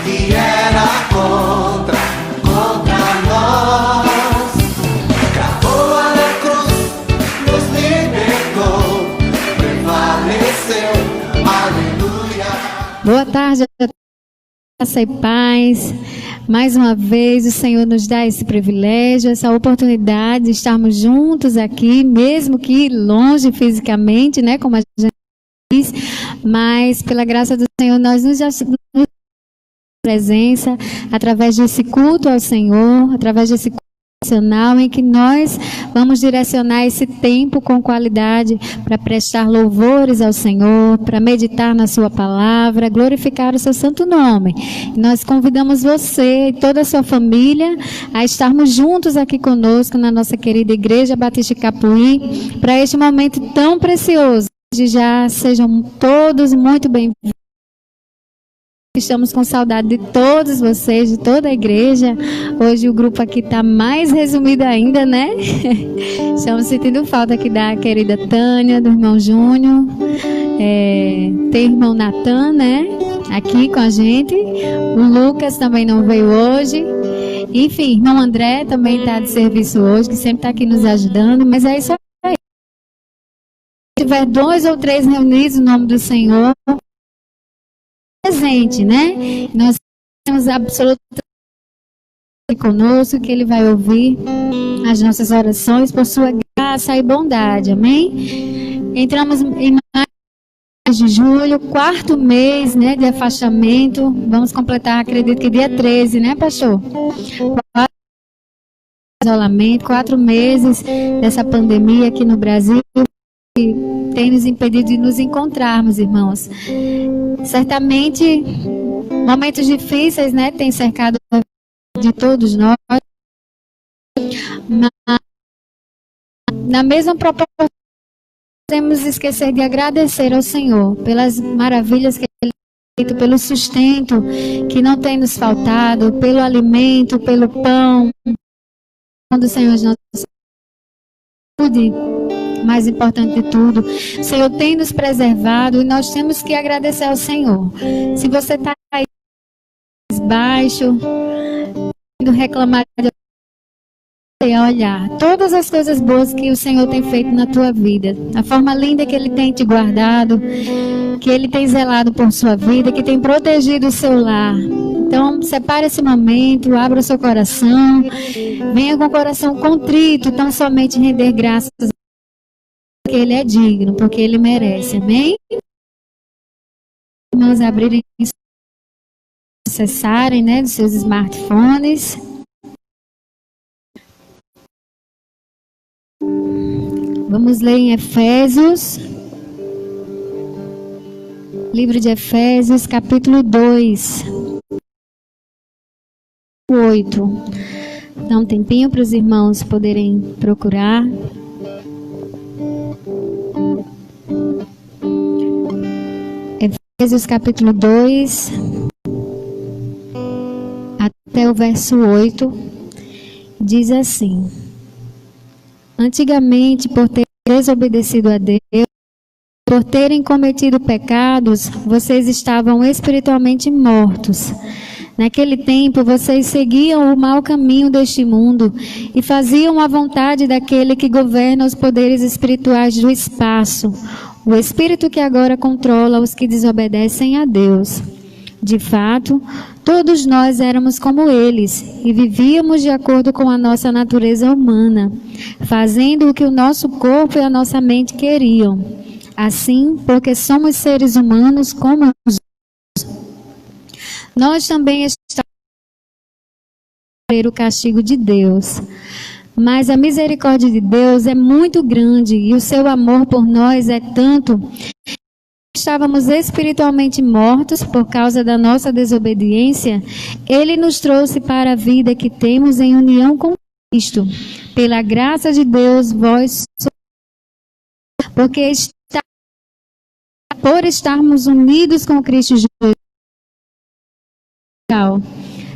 que era contra nós. Cravou na cruz, nos libertou, prevaleceu, aleluia. Boa tarde, graça e paz. Mais uma vez o Senhor nos dá esse privilégio, essa oportunidade de estarmos juntos aqui, mesmo que longe fisicamente, né, como a gente diz, mas pela graça do Senhor nós nos presença através desse culto ao Senhor, através desse culto nacional em que nós vamos direcionar esse tempo com qualidade para prestar louvores ao Senhor, para meditar na sua palavra, glorificar o seu santo nome. Nós convidamos você e toda a sua família a estarmos juntos aqui conosco na nossa querida Igreja Batista Capuí para este momento tão precioso. Já sejam todos muito bem-vindos. Estamos com saudade de todos vocês, de toda a igreja. Hoje o grupo aqui está mais resumido ainda, né? Estamos sentindo falta aqui da querida Tânia, do irmão Júnior. Tem o irmão Natan, né? Aqui com a gente. O Lucas também não veio hoje. Enfim, irmão André também está de serviço hoje, que sempre está aqui nos ajudando. Mas é isso aí. Se tiver 2 ou 3 reunidos no nome do Senhor, presente, né? Nós temos absolutamente conosco que Ele vai ouvir as nossas orações por sua graça e bondade, amém? Entramos em mês de julho, 4º mês, né, de afastamento. Vamos completar, acredito que dia 13, né, pastor? 4 isolamento, 4 meses dessa pandemia aqui no Brasil que tem nos impedido de nos encontrarmos, irmãos. Certamente, momentos difíceis, né, têm cercado a vida de todos nós. Mas, na mesma proporção, não podemos esquecer de agradecer ao Senhor pelas maravilhas que Ele tem feito, pelo sustento que não tem nos faltado, pelo alimento, pelo pão do Senhor de nossa saúde. Mais importante de tudo, o Senhor tem nos preservado e nós temos que agradecer ao Senhor. Se você está aí baixo, indo reclamar de olhar todas as coisas boas que o Senhor tem feito na tua vida, a forma linda que Ele tem te guardado, que Ele tem zelado por sua vida, que tem protegido o seu lar. Então, separe esse momento, abra o seu coração, venha com o coração contrito, tão somente render graças a porque Ele é digno, porque Ele merece, amém? Vamos abrirem, acessarem, né, dos seus smartphones. Vamos ler em Efésios, livro de Efésios, capítulo 2, 8. Dá um tempinho para os irmãos poderem procurar. Efésios capítulo 2 até o verso 8 diz assim: antigamente, por ter desobedecido a Deus, por terem cometido pecados, vocês estavam espiritualmente mortos. Naquele tempo, vocês seguiam o mau caminho deste mundo e faziam a vontade daquele que governa os poderes espirituais do espaço, o espírito que agora controla os que desobedecem a Deus. De fato, todos nós éramos como eles e vivíamos de acordo com a nossa natureza humana, fazendo o que o nosso corpo e a nossa mente queriam. Assim, porque somos seres humanos como os outros, nós também estamos a sofrer o castigo de Deus. Mas a misericórdia de Deus é muito grande e o seu amor por nós é tanto que estávamos espiritualmente mortos por causa da nossa desobediência. Ele nos trouxe para a vida que temos em união com Cristo. Pela graça de Deus, vós sois, porque por estarmos unidos com Cristo Jesus,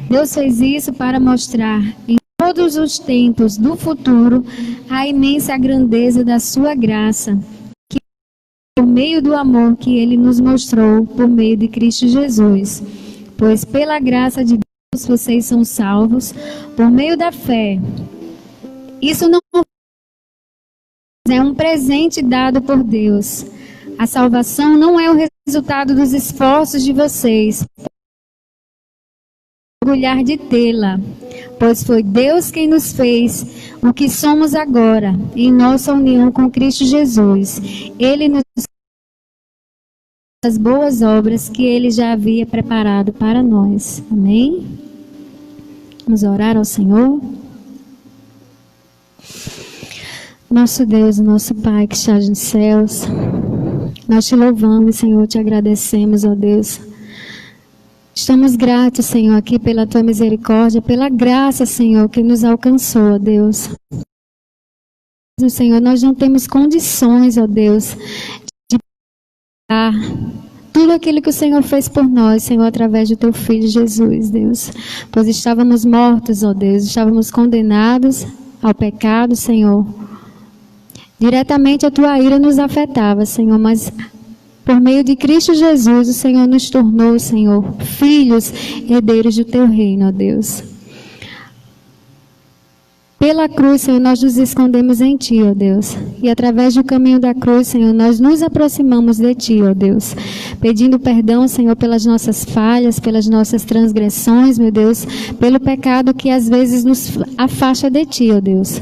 Deus fez isso para mostrar em todos os tempos do futuro a imensa grandeza da sua graça, que por meio do amor que Ele nos mostrou por meio de Cristo Jesus. pois pela graça de Deus vocês são salvos por meio da fé. Isso não é um presente dado por Deus. A salvação não é o resultado dos esforços de vocês, orgulhar de tê-la, pois foi Deus quem nos fez o que somos agora, em nossa união com Cristo Jesus. Ele nos as boas obras que Ele já havia preparado para nós. Amém? Vamos orar ao Senhor. Nosso Deus, nosso Pai que estás nos céus, nós te louvamos, Senhor, te agradecemos, ó Deus. Estamos gratos, Senhor, aqui pela tua misericórdia, pela graça, Senhor, que nos alcançou, ó Deus. Senhor, nós não temos condições, ó Deus, de pagar tudo aquilo que o Senhor fez por nós, Senhor, através do teu Filho Jesus, Deus. Pois estávamos mortos, ó Deus, estávamos condenados ao pecado, Senhor. Diretamente a tua ira nos afetava, Senhor, mas por meio de Cristo Jesus, o Senhor nos tornou, Senhor, filhos, herdeiros do teu reino, ó Deus. Pela cruz, Senhor, nós nos escondemos em Ti, ó Deus. E através do caminho da cruz, Senhor, nós nos aproximamos de Ti, ó Deus. Pedindo perdão, Senhor, pelas nossas falhas, pelas nossas transgressões, meu Deus. Pelo pecado que às vezes nos afasta de Ti, ó Deus.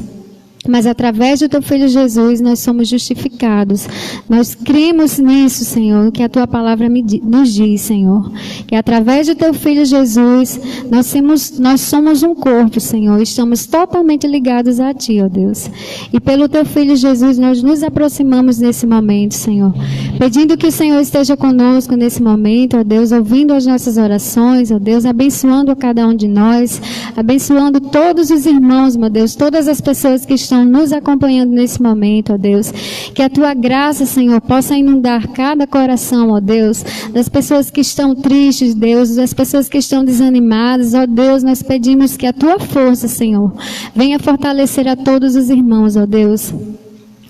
Mas através do Teu Filho Jesus, nós somos justificados. Nós cremos nisso, Senhor, que a Tua palavra nos diz, Senhor. Que através do Teu Filho Jesus, nós somos um corpo, Senhor. Estamos totalmente ligados a Ti, ó Deus. E pelo Teu Filho Jesus, nós nos aproximamos nesse momento, Senhor. Pedindo que o Senhor esteja conosco nesse momento, ó Deus, ouvindo as nossas orações, ó Deus, abençoando a cada um de nós, abençoando todos os irmãos, meu Deus, todas as pessoas que estão nos acompanhando nesse momento, ó Deus. Que a Tua graça, Senhor, possa inundar cada coração, ó Deus, das pessoas que estão tristes, Deus, das pessoas que estão desanimadas, ó Deus, nós pedimos que a Tua força, Senhor, venha fortalecer a todos os irmãos, ó Deus.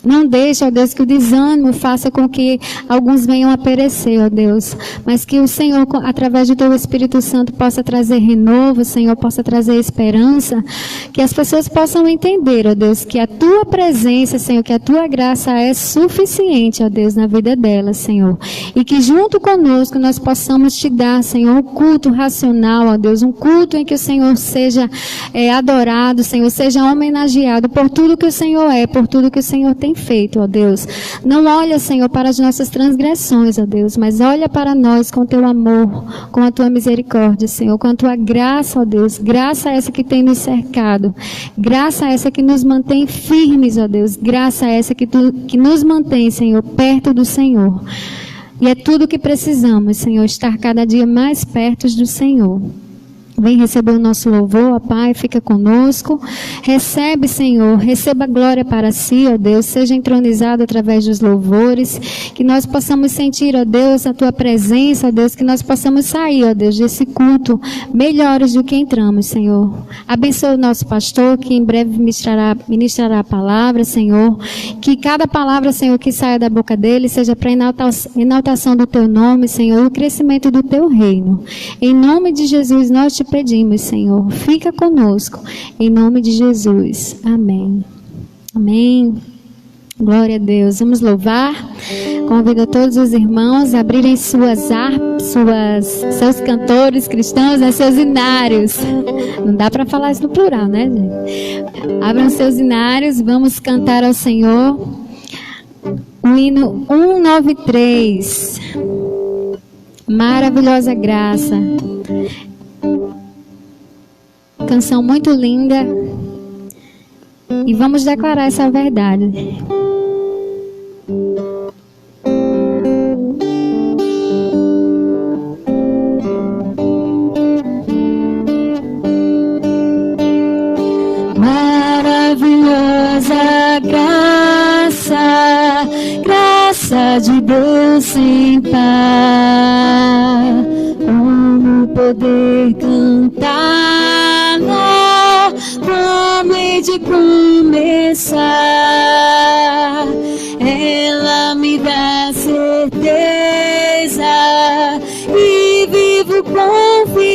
Não deixe, ó Deus, que o desânimo faça com que alguns venham a perecer, ó Deus. Mas que o Senhor, através do Teu Espírito Santo, possa trazer renovo, Senhor, possa trazer esperança. Que as pessoas possam entender, ó Deus, que a Tua presença, Senhor, que a Tua graça é suficiente, ó Deus, na vida delas, Senhor. E que junto conosco nós possamos Te dar, Senhor, um culto racional, ó Deus. Um culto em que o Senhor seja adorado, Senhor, seja homenageado por tudo que o Senhor é, por tudo que o Senhor tem feito, ó Deus. Não olha, Senhor, para as nossas transgressões, ó Deus, mas olha para nós com Teu amor, com a Tua misericórdia, Senhor, com a Tua graça, ó Deus. Graça essa que tem nos cercado. Graça essa que nos mantém firmes, ó Deus. Graça essa que nos mantém, Senhor, perto do Senhor. E é tudo o que precisamos, Senhor, estar cada dia mais perto do Senhor. Vem receber o nosso louvor, ó Pai, fica conosco. Recebe, Senhor, receba a glória para si, ó Deus. Seja entronizado através dos louvores. Que nós possamos sentir, ó Deus, a Tua presença, ó Deus. Que nós possamos sair, ó Deus, desse culto melhores do que entramos, Senhor. Abençoa o nosso pastor, que em breve ministrará a palavra, Senhor. Que cada palavra, Senhor, que saia da boca dele, seja para enaltação do Teu nome, Senhor, e o crescimento do Teu reino. Em nome de Jesus, nós te pedimos, Senhor, fica conosco, em nome de Jesus. Amém. Amém. Glória a Deus. Vamos louvar. Convido a todos os irmãos a abrirem seus cantores cristãos, né, seus hinários. Não dá para falar isso no plural, né, gente? Abram seus hinários, vamos cantar ao Senhor o hino 193. Maravilhosa graça. Canção muito linda. E vamos declarar essa verdade. Maravilhosa graça, graça de Deus sem par. Como poder cantar nome de começar. Ela me dá certeza e vivo confiante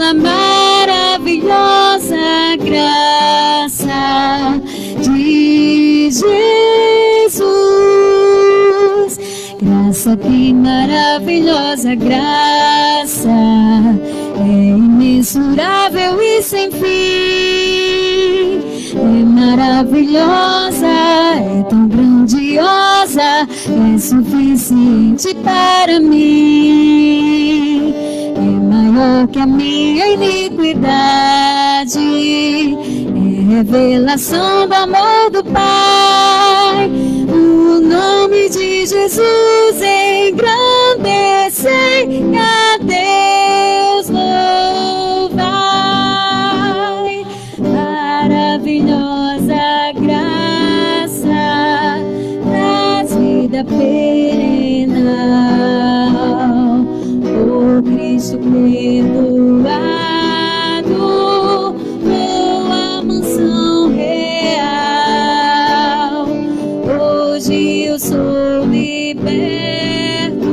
pela maravilhosa graça de Jesus. Graça, que maravilhosa graça, é imensurável e sem fim. É maravilhosa, é tão grandiosa, é suficiente para mim. É maior que a minha iniquidade, é revelação do amor do Pai. O nome de Jesus engrandecei, a Deus louvai. Maravilhosa graça, traz vida perenal, por Cristo perdoado, boa mansão real. Hoje eu sou liberto,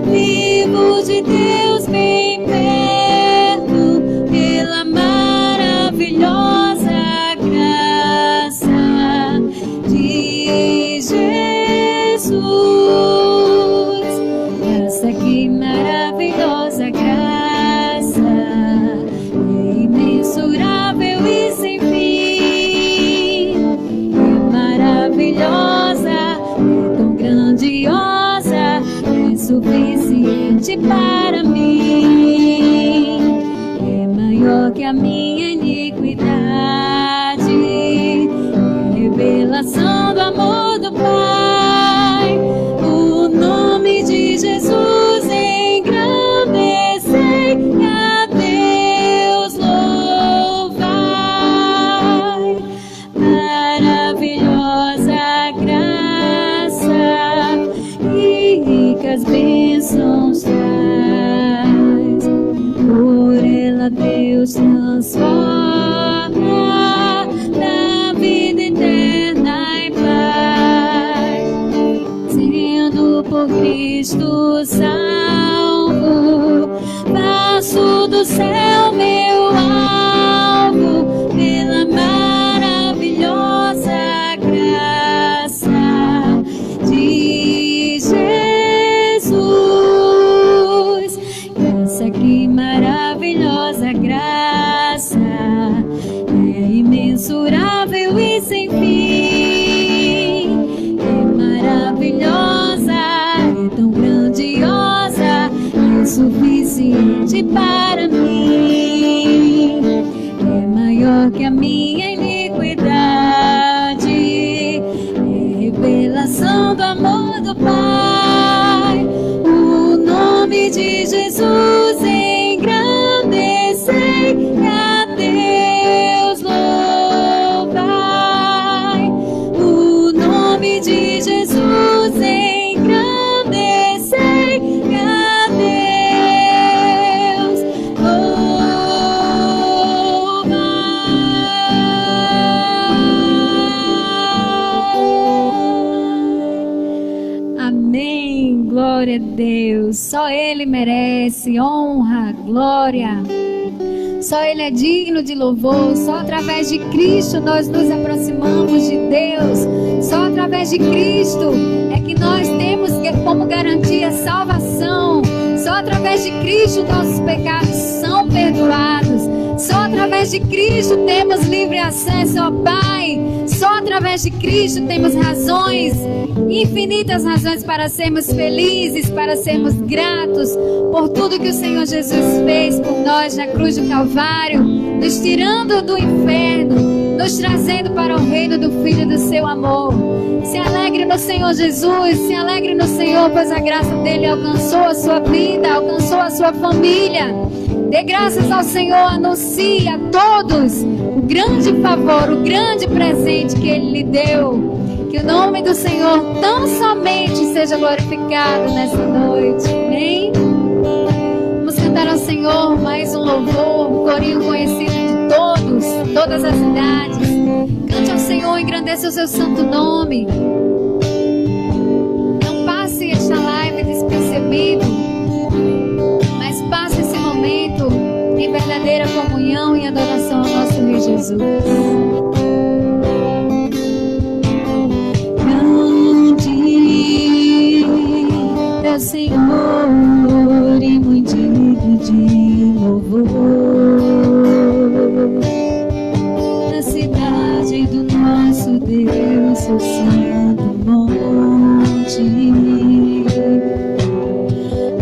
vivo de Deus bem perto, pela maravilhosa graça de Jesus. Graça, que maravilhosa graça, é imensurável e sem fim. É maravilhosa, é tão grandiosa, é suficiente para mim. É maior que a minha iniquidade, é revelação do amor do Pai. O nome de Jesus engrandecei, a Deus louvai. Maravilhosa graça, e ricas bênçãos traz. Por ela Deus transforma na vida eterna em paz. Sendo por Cristo salvo, passo do céu meu alvo, pela maravilhosa graça de Jesus. Graça, que maravilhosa graça, é imensurável e sem fim. É maravilhosa, é tão grandiosa, é suficiente para mim. É maior que a minha iniquidade, é revelação do amor do Pai. O nome de Jesus engrandecei, a Deus louvai. O nome de Jesus engrandecei, a Deus louvai. Amém. Glória a Deus. Só Ele merece honra, glória. Só Ele é digno de louvor. Só através de Cristo nós nos aproximamos de Deus. Só através de Cristo é que nós temos como garantia salvação. Só através de Cristo nossos pecados são perdoados. Só através de Cristo temos livre acesso ao Pai. Só através de Cristo temos razões, infinitas razões para sermos felizes, para sermos gratos por tudo que o Senhor Jesus fez por nós na cruz do Calvário, nos tirando do inferno, nos trazendo para o reino do Filho do seu amor. Se alegre no Senhor Jesus, se alegre no Senhor, pois a graça dele alcançou a sua vida, alcançou a sua família. Dê graças ao Senhor, anuncie a todos o grande favor, o grande presente que Ele lhe deu. Que o nome do Senhor tão somente seja glorificado nessa noite. Amém? Vamos cantar ao Senhor mais um louvor, um corinho conhecido de todos, todas as idades. Cante ao Senhor, engrandeça o seu santo nome. Não passe esta live despercebido, mas passe esse momento em Jesus. Grande é o Senhor e muito digno de louvor. Na cidade do nosso Deus, seu santo monte,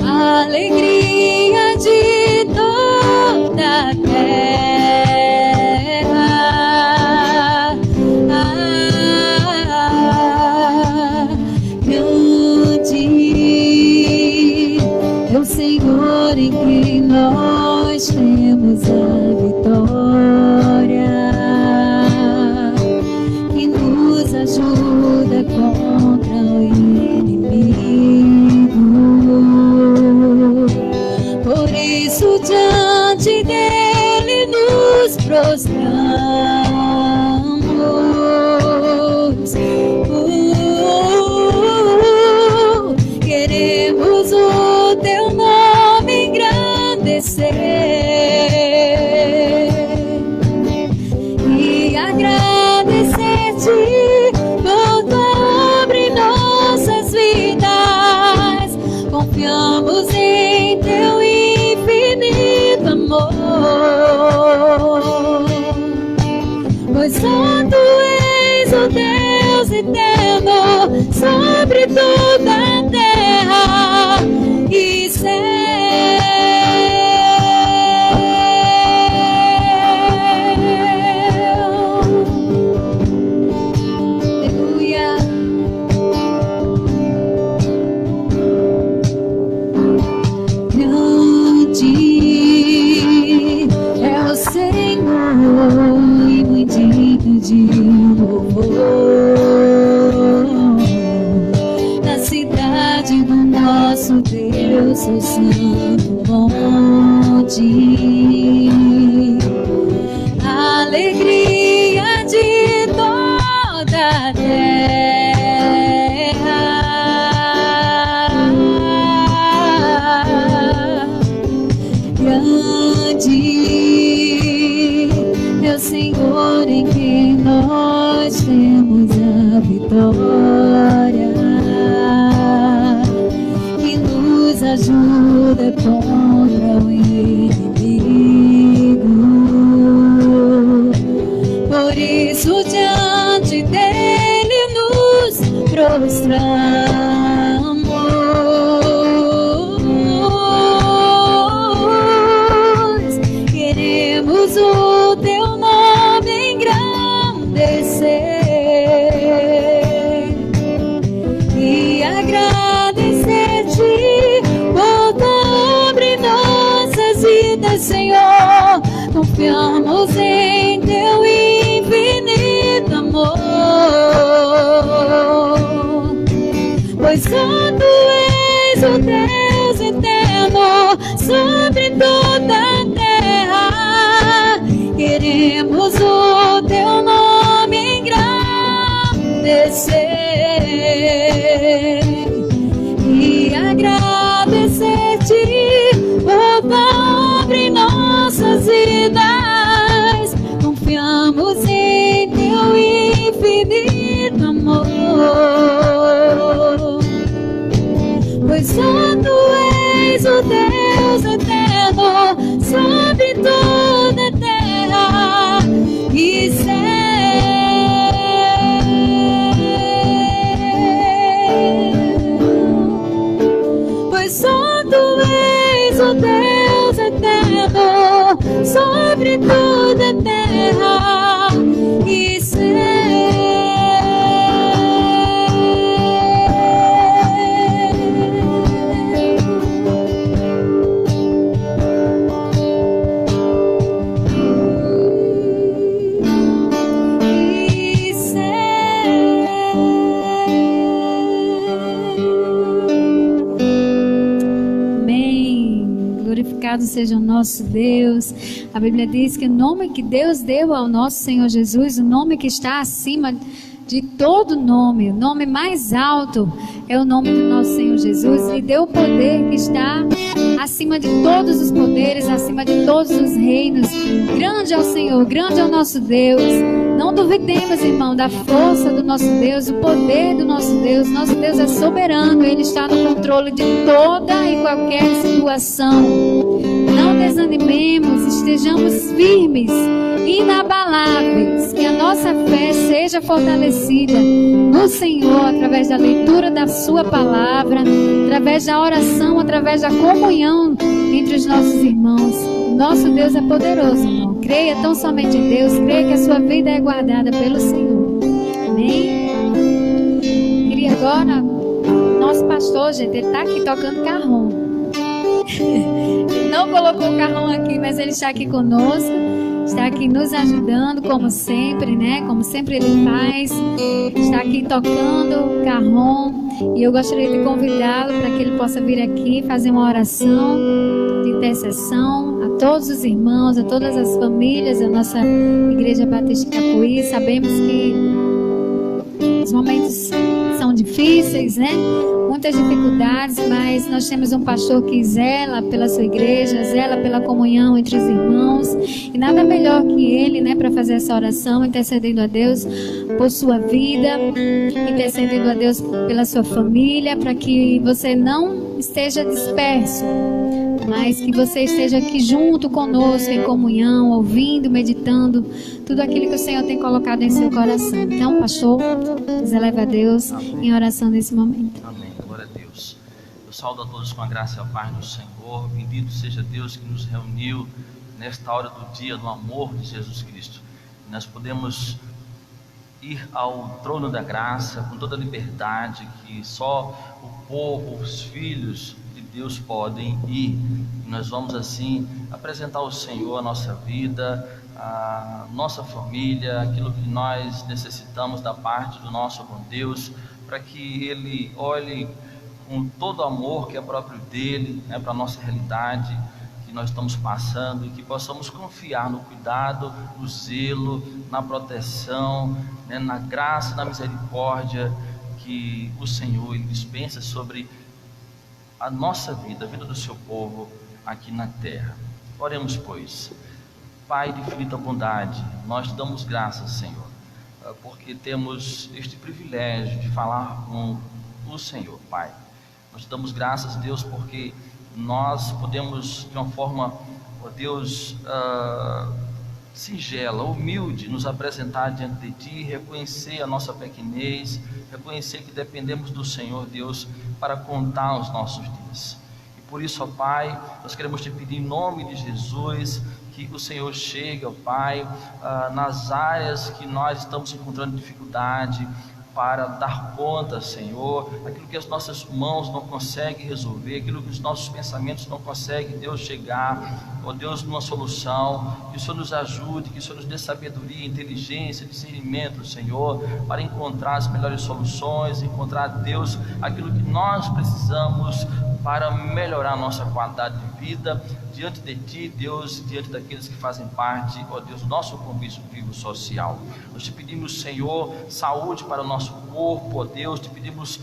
a alegria de toda a terra. Grande é o Senhor em quem nós temos a vitória, que nos ajuda contra o inimigo. Por isso diante dele nos prostramos. Queremos o teu nome engrandecer e agradecer-te por tua obra em nossas vidas. Confiamos em teu infinito amor, pois santo és o Deus eterno sobre toda a terra e céu. Aleluia. Grande é o Senhor e muito digno de louvor. Na cidade do nosso Deus, seu santo monte, a alegria de toda a terra. Grande é o Senhor em quem nós temos a vitória, que nos ajuda contra o inimigo. Por isso diante dele nos prostramos. Queremos o teu nome engrandecer e agradecer-te por tua obra em nossas vidas, Senhor. Confiamos em teu infinito amor, pois santo és o Deus eterno sobre toda a terra. Queremos o teu nome engrandecer e agradecer-te por tua obra em nossas vidas. Confiamos em teu infinito amor, pois santo és o Deus eterno sobre toda a terra e céu. Pois santo és o Deus eterno sobre toda a terra e céu. Glorificado seja o nosso Deus. A Bíblia diz que o nome que Deus deu ao nosso Senhor Jesus, o nome que está acima de todo nome. O nome mais alto é o nome do nosso Senhor Jesus. Lhe deu o poder que está acima de todos os poderes, acima de todos os reinos. Grande é o Senhor, grande é o nosso Deus. Não duvidemos, irmão, da força do nosso Deus, o poder do nosso Deus. Nosso Deus é soberano, Ele está no controle de toda e qualquer situação. Não desanimemos, estejamos firmes, inabaláveis, que a nossa fé seja fortalecida no Senhor, através da leitura da sua palavra, através da oração, através da comunhão entre os nossos irmãos. Nosso Deus é poderoso, irmão. Creia tão somente em Deus, creia que a sua vida é guardada pelo Senhor. Amém? Queria agora, nosso pastor, gente, ele está aqui tocando carrom. Ele não colocou o carrom aqui, mas ele está aqui conosco, está aqui nos ajudando, como sempre, né? Como sempre ele faz, está aqui tocando carrom. E eu gostaria de convidá-lo para que ele possa vir aqui fazer uma oração de intercessão a todos os irmãos, a todas as famílias da nossa Igreja Batista Capuí. Sabemos que os momentos são difíceis, né? Muitas dificuldades, mas nós temos um pastor que zela pela sua igreja, zela pela comunhão entre os irmãos, e nada melhor que ele, né, para fazer essa oração, intercedendo a Deus por sua vida, intercedendo a Deus pela sua família, para que você não esteja disperso, mas que você esteja aqui junto conosco em comunhão, ouvindo, meditando tudo aquilo que o Senhor tem colocado em seu coração. Então, pastor, nos eleva a Deus em oração nesse momento. Amém. Glória a Deus. Eu saúdo a todos com a graça e a paz do Senhor. Bendito seja Deus que nos reuniu nesta hora do dia do amor de Jesus Cristo. Nós podemos ir ao trono da graça com toda a liberdade que só o povo, os filhos de Deus podem ir. Nós vamos assim apresentar ao Senhor a nossa vida, a nossa família, aquilo que nós necessitamos da parte do nosso bom Deus, para que Ele olhe com todo o amor que é próprio dEle, né, para a nossa realidade que nós estamos passando, e que possamos confiar no cuidado, no zelo, na proteção, né, na graça, na misericórdia que o Senhor Ele dispensa sobre a nossa vida, a vida do seu povo aqui na terra. Oremos, pois. Pai de infinita bondade, nós te damos graças, Senhor, porque temos este privilégio de falar com o Senhor, Pai. Nós te damos graças, Deus, porque nós podemos, de uma forma, ó Deus, singela, humilde, nos apresentar diante de Ti, reconhecer a nossa pequenez, reconhecer que dependemos do Senhor, Deus, para contar os nossos dias. E por isso, ó Pai, nós queremos Te pedir em nome de Jesus, que o Senhor chegue, ó Pai, nas áreas que nós estamos encontrando dificuldade, para dar conta, Senhor, aquilo que as nossas mãos não conseguem resolver, aquilo que os nossos pensamentos não conseguem, Deus, chegar, ó Deus, numa solução. Que o Senhor nos ajude, que o Senhor nos dê sabedoria, inteligência, discernimento, Senhor, para encontrar as melhores soluções, encontrar, Deus, aquilo que nós precisamos para melhorar a nossa qualidade de vida diante de Ti, Deus, diante daqueles que fazem parte, ó Deus, do nosso convívio social. Nós Te pedimos, Senhor, saúde para o nosso corpo, ó Deus, Te pedimos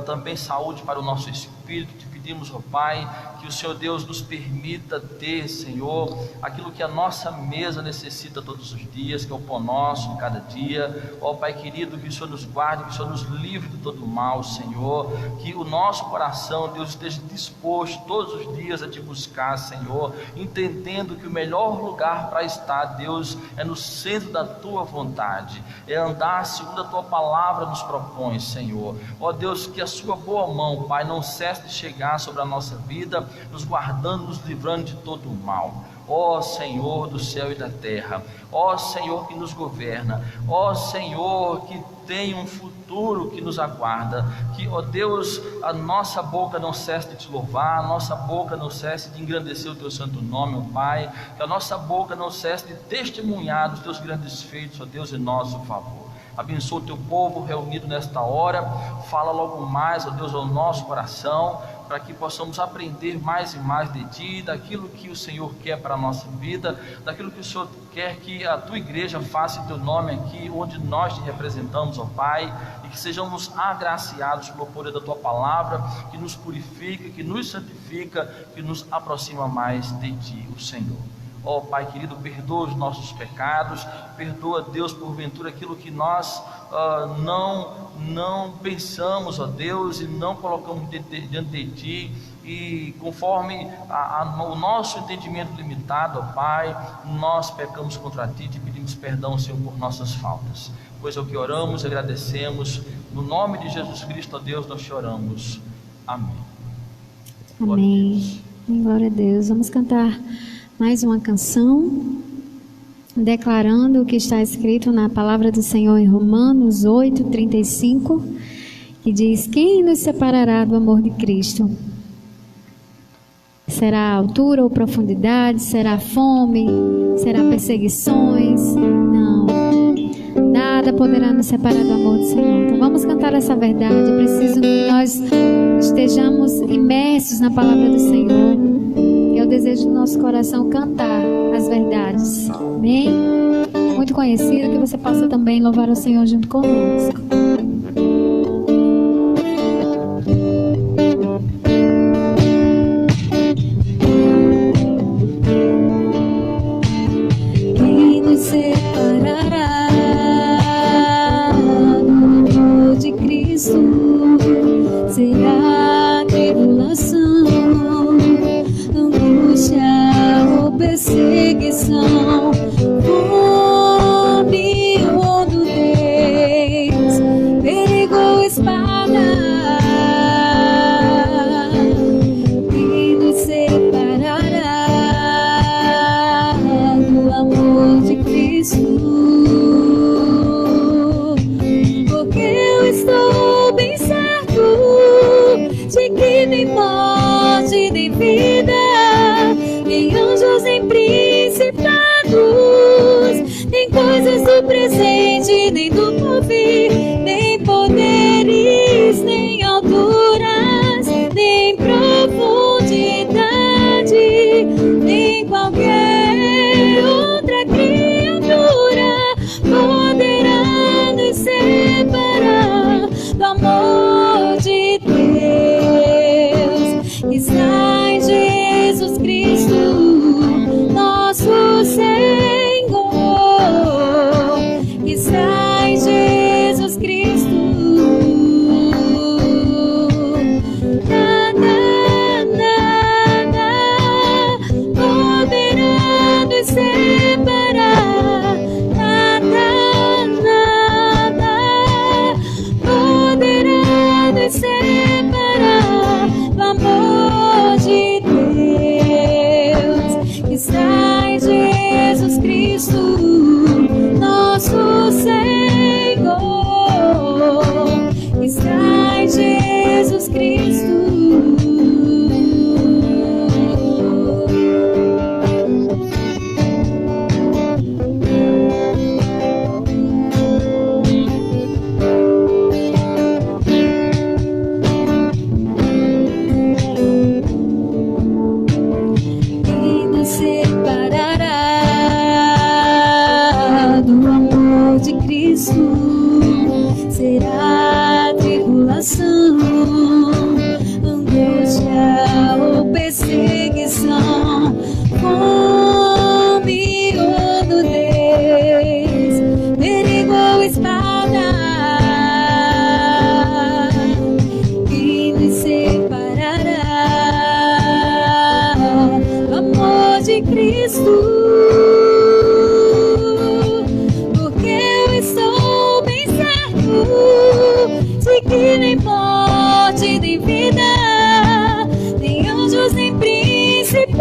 também saúde para o nosso espírito. Te pedimos, ó Pai, que o Senhor Deus nos permita ter, Senhor, aquilo que a nossa mesa necessita todos os dias, que é o pão nosso em cada dia. Ó Pai querido, que o Senhor nos guarde, que o Senhor nos livre de todo mal, Senhor, que o nosso coração, Deus, esteja disposto todos os dias a Te buscar, Senhor, entendendo que o melhor lugar para estar, Deus, é no centro da Tua vontade, é andar segundo a Tua palavra nos propõe, Senhor. Ó Deus, que a Sua boa mão, Pai, não cesse de chegar sobre a nossa vida, nos guardando, nos livrando de todo o mal. Ó Senhor do céu e da terra, ó Senhor que nos governa, ó Senhor que tem um futuro que nos aguarda, que, ó Deus, a nossa boca não cesse de Te louvar, a nossa boca não cesse de engrandecer o Teu santo nome, ó Pai, que a nossa boca não cesse de testemunhar dos Teus grandes feitos, ó Deus, em nosso favor. Abençoa o Teu povo reunido nesta hora, fala logo mais, ó Deus, ao nosso coração, para que possamos aprender mais e mais de Ti, daquilo que o Senhor quer para a nossa vida, daquilo que o Senhor quer que a Tua igreja faça em Teu nome aqui, onde nós Te representamos, ó Pai, e que sejamos agraciados pelo poder da Tua palavra, que nos purifica, que nos santifica, que nos aproxima mais de Ti, o Senhor. Ó Pai querido, perdoa os nossos pecados, perdoa, Deus, porventura aquilo que nós não pensamos, ó Deus, e não colocamos diante de Ti, e conforme o nosso entendimento limitado, ó Pai, nós pecamos contra Ti, Te pedimos perdão, Senhor, por nossas faltas, pois é o que oramos e agradecemos, no nome de Jesus Cristo, ó Deus, nós te oramos. Amém. Amém. Glória a Deus. Vamos cantar mais uma canção, declarando o que está escrito na palavra do Senhor em Romanos 8:35, que diz: quem nos separará do amor de Cristo? Será a altura ou profundidade? Será fome? Será perseguições? Não, nada poderá nos separar do amor do Senhor. Então vamos cantar essa verdade. É preciso que nós estejamos imersos na palavra do Senhor. É o desejo do nosso coração cantar as verdades. Amém? Muito conhecido, que você possa também louvar o Senhor junto conosco. Quem nos separará do amor de Cristo? Será tribulação, angústia ou perseguição, fome ou nudez, perigo ou espada, que nos separará do amor de Cristo? Porque eu estou bem certo de que nem morte nem vida, nem anjos nem principados, nem coisas do presente nem do porvir, nem poderes, nem alturas, nem profundidade, nem qualquer outra criatura poderá nos separar do amor de Deus que está em Jesus Cristo, nosso Senhor, que está em Jesus Cristo. Nada, nada poderá nos separar, nada, nada poderá nos separar do amor de Deus que está em Jesus Cristo, nosso Senhor, que está em Jesus Cristo. Quem nos separará do amor de Cristo? Será tribulação, angústia ou perseguição, fome ou nudez, perigo ou espada, que nos separará do amor de Cristo? Porque eu estou bem certo de que nem morte nem vida, nem anjos nem principados,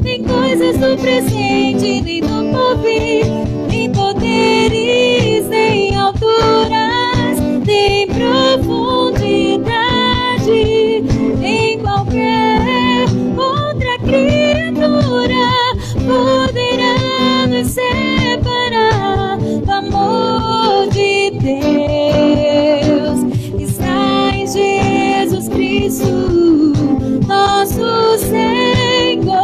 nem coisas do presente nem do porvir, nem poderes, nem alturas, nem profundidade, nem qualquer outra criatura poderá nos separar do amor de Deus que está em Jesus Cristo. nosso Senhor,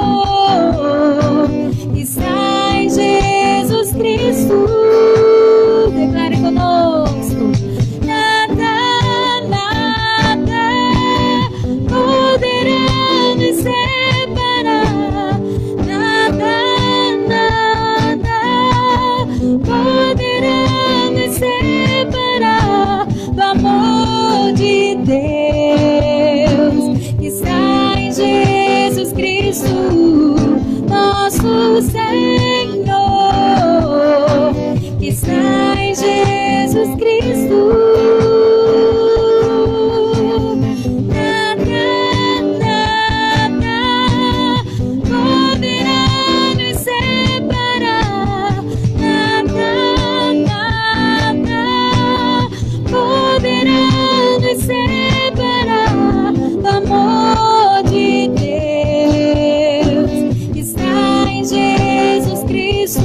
está em Jesus Cristo. Declare conosco. Nada poderá nos separar. Nada poderá nos separar do amor de Deus que está em Jesus Cristo, nosso Senhor, que está em Jesus Cristo. Nada poderá nos separar. Nada poderá nos separar do amor de Deus que está em Jesus Cristo,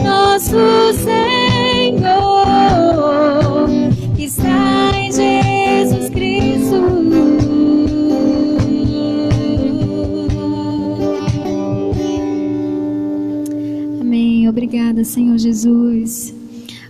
nosso Senhor, que está em Jesus Cristo. Amém. Obrigada, Senhor Jesus.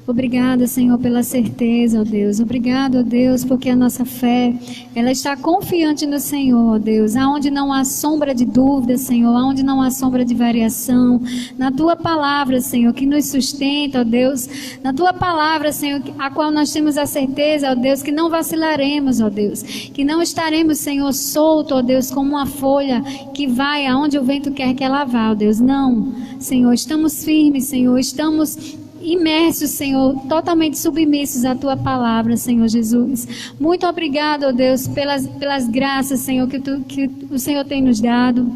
Obrigada, Senhor, pela certeza, ó Deus. Obrigado, ó Deus, porque a nossa fé, ela está confiante no Senhor, ó Deus. Aonde não há sombra de dúvida, Senhor, aonde não há sombra de variação, na Tua palavra, Senhor, que nos sustenta, ó Deus. Na Tua palavra, Senhor, a qual nós temos a certeza, ó Deus, que não vacilaremos, ó Deus. Que não estaremos, Senhor, solto, ó Deus, como uma folha que vai aonde o vento quer que ela vá, ó Deus. Não, Senhor, estamos firmes, Senhor, estamos imersos, Senhor, totalmente submissos à Tua palavra, Senhor Jesus. Muito obrigado, ó Deus, pelas graças, Senhor, que o Senhor tem nos dado.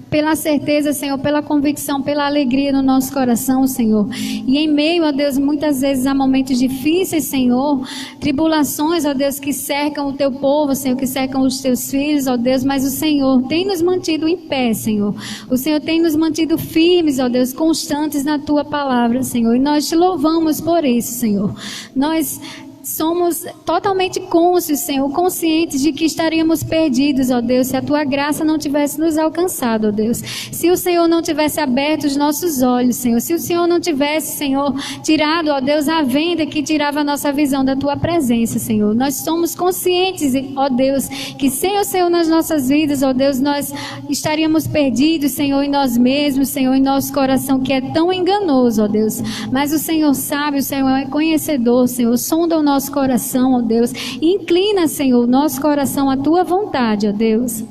Pela certeza, Senhor, pela convicção, pela alegria no nosso coração, Senhor. E em meio, ó Deus, muitas vezes há momentos difíceis, Senhor, tribulações, ó Deus, que cercam o Teu povo, Senhor, que cercam os Teus filhos, ó Deus, mas o Senhor tem nos mantido em pé, Senhor. O Senhor tem nos mantido firmes, ó Deus, constantes na Tua palavra, Senhor. E nós Te louvamos por isso, Senhor. Nós somos totalmente cônscios, Senhor, conscientes de que estaríamos perdidos, ó Deus, se a Tua graça não tivesse nos alcançado, ó Deus. Se o Senhor não tivesse aberto os nossos olhos, Senhor, se o Senhor não tivesse, Senhor, tirado, ó Deus, a venda que tirava a nossa visão da Tua presença, Senhor. Nós somos conscientes, ó Deus, que sem o Senhor nas nossas vidas, ó Deus, nós estaríamos perdidos, Senhor, em nós mesmos, Senhor, em nosso coração que é tão enganoso, ó Deus. Mas o Senhor sabe, o Senhor é conhecedor, Senhor, sonda o nosso coração, ó Deus, e inclina, Senhor, nosso coração à Tua vontade, ó Deus.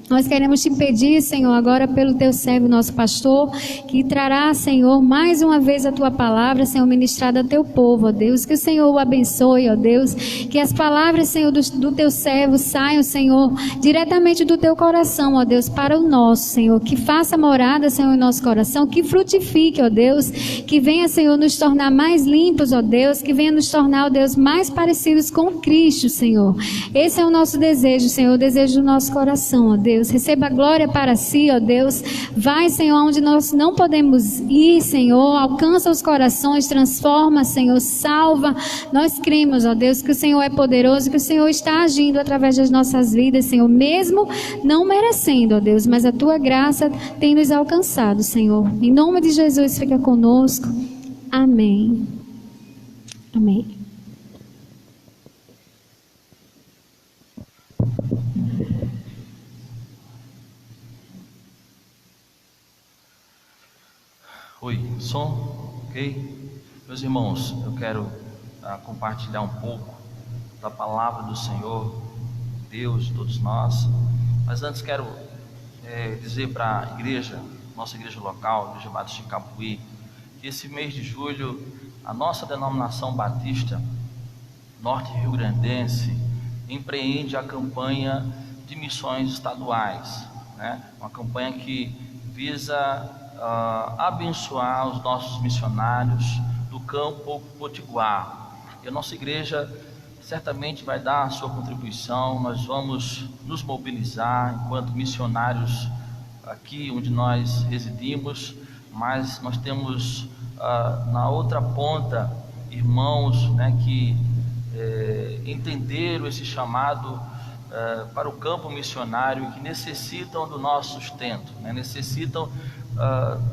Nós queremos Te pedir, Senhor, agora pelo Teu servo, nosso pastor, que trará, Senhor, mais uma vez a Tua palavra, Senhor, ministrada a Teu povo, ó Deus. Que o Senhor o abençoe, ó Deus. Que as palavras, Senhor, do Teu servo saiam, Senhor, diretamente do Teu coração, ó Deus, para o nosso, Senhor. Que faça morada, Senhor, em nosso coração. Que frutifique, ó Deus. Que venha, Senhor, nos tornar mais limpos, ó Deus. Que venha nos tornar, ó Deus, mais parecidos com Cristo, Senhor. Esse é o nosso desejo, Senhor, o desejo do nosso coração, ó Deus. Receba a glória para si, ó Deus. Vai, Senhor, onde nós não podemos ir, Senhor. Alcança os corações, transforma, Senhor, salva. Nós cremos, ó Deus, que o Senhor é poderoso, que o Senhor está agindo através das nossas vidas, Senhor, mesmo não merecendo, ó Deus, mas a Tua graça tem nos alcançado, Senhor. Em nome de Jesus, fica conosco. Amém. Amém. Oi, som, ok? Meus irmãos, eu quero compartilhar um pouco da palavra do Senhor, Deus, todos nós. Mas antes quero dizer para a igreja, nossa igreja local, a Igreja Batista de Capuí, que esse mês de julho, a nossa denominação batista, norte rio-grandense, empreende a campanha de missões estaduais, né? Uma campanha que visa abençoar os nossos missionários do campo potiguar. E a nossa igreja certamente vai dar a sua contribuição. Nós vamos nos mobilizar enquanto missionários aqui onde nós residimos, mas nós temos na outra ponta irmãos, né, que entenderam esse chamado para o campo missionário, que necessitam do nosso sustento, né? Necessitam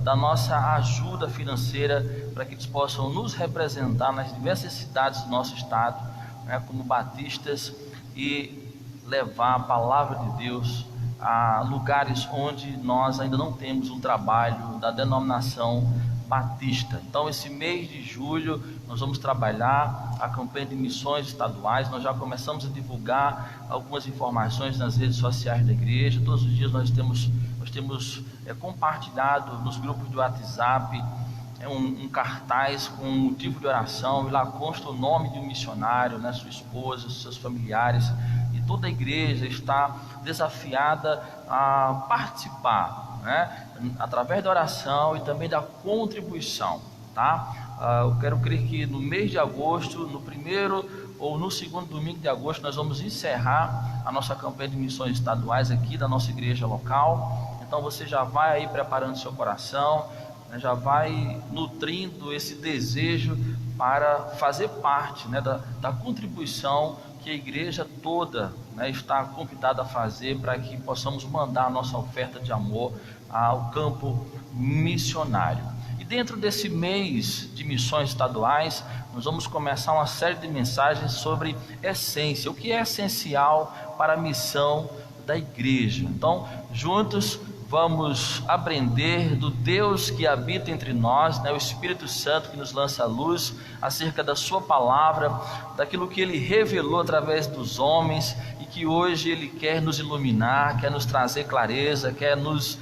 da nossa ajuda financeira para que eles possam nos representar nas diversas cidades do nosso estado, né, como batistas, e levar a palavra de Deus a lugares onde nós ainda não temos um trabalho da denominação batista. Então, esse mês de julho nós vamos trabalhar a campanha de missões estaduais. Nós já começamos a divulgar algumas informações nas redes sociais da igreja. Todos os dias nós temos compartilhado nos grupos do WhatsApp um cartaz com um motivo de oração, e lá consta o nome de um missionário, né, sua esposa, seus familiares, e toda a igreja está desafiada a participar, né, através da oração e também da contribuição, tá? Eu quero crer que no mês de agosto, no primeiro ou no segundo domingo de agosto, nós vamos encerrar a nossa campanha de missões estaduais aqui da nossa igreja local. Então você já vai aí preparando seu coração, né, já vai nutrindo esse desejo para fazer parte, né, da contribuição que a igreja toda, né, está convidada a fazer, para que possamos mandar a nossa oferta de amor ao campo missionário. E dentro desse mês de missões estaduais, nós vamos começar uma série de mensagens sobre essência, o que é essencial para a missão da igreja. Então, juntos vamos aprender do Deus que habita entre nós, né, o Espírito Santo, que nos lança a luz acerca da sua palavra, daquilo que ele revelou através dos homens, e que hoje ele quer nos iluminar, quer nos trazer clareza, quer nos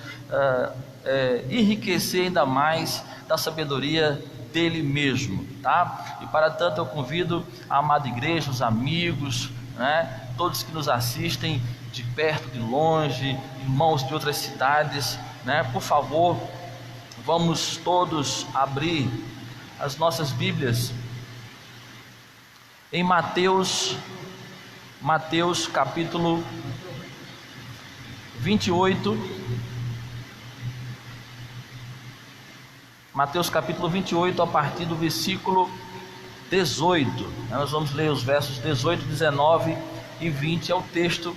enriquecer ainda mais da sabedoria dele mesmo, tá? E para tanto eu convido a amada igreja, os amigos, né, todos que nos assistem de perto, de longe, irmãos de outras cidades, né, por favor, vamos todos abrir as nossas Bíblias em Mateus capítulo 28. Mateus capítulo 28, a partir do versículo 18. Nós vamos ler os versos 18, 19 e 20, é o texto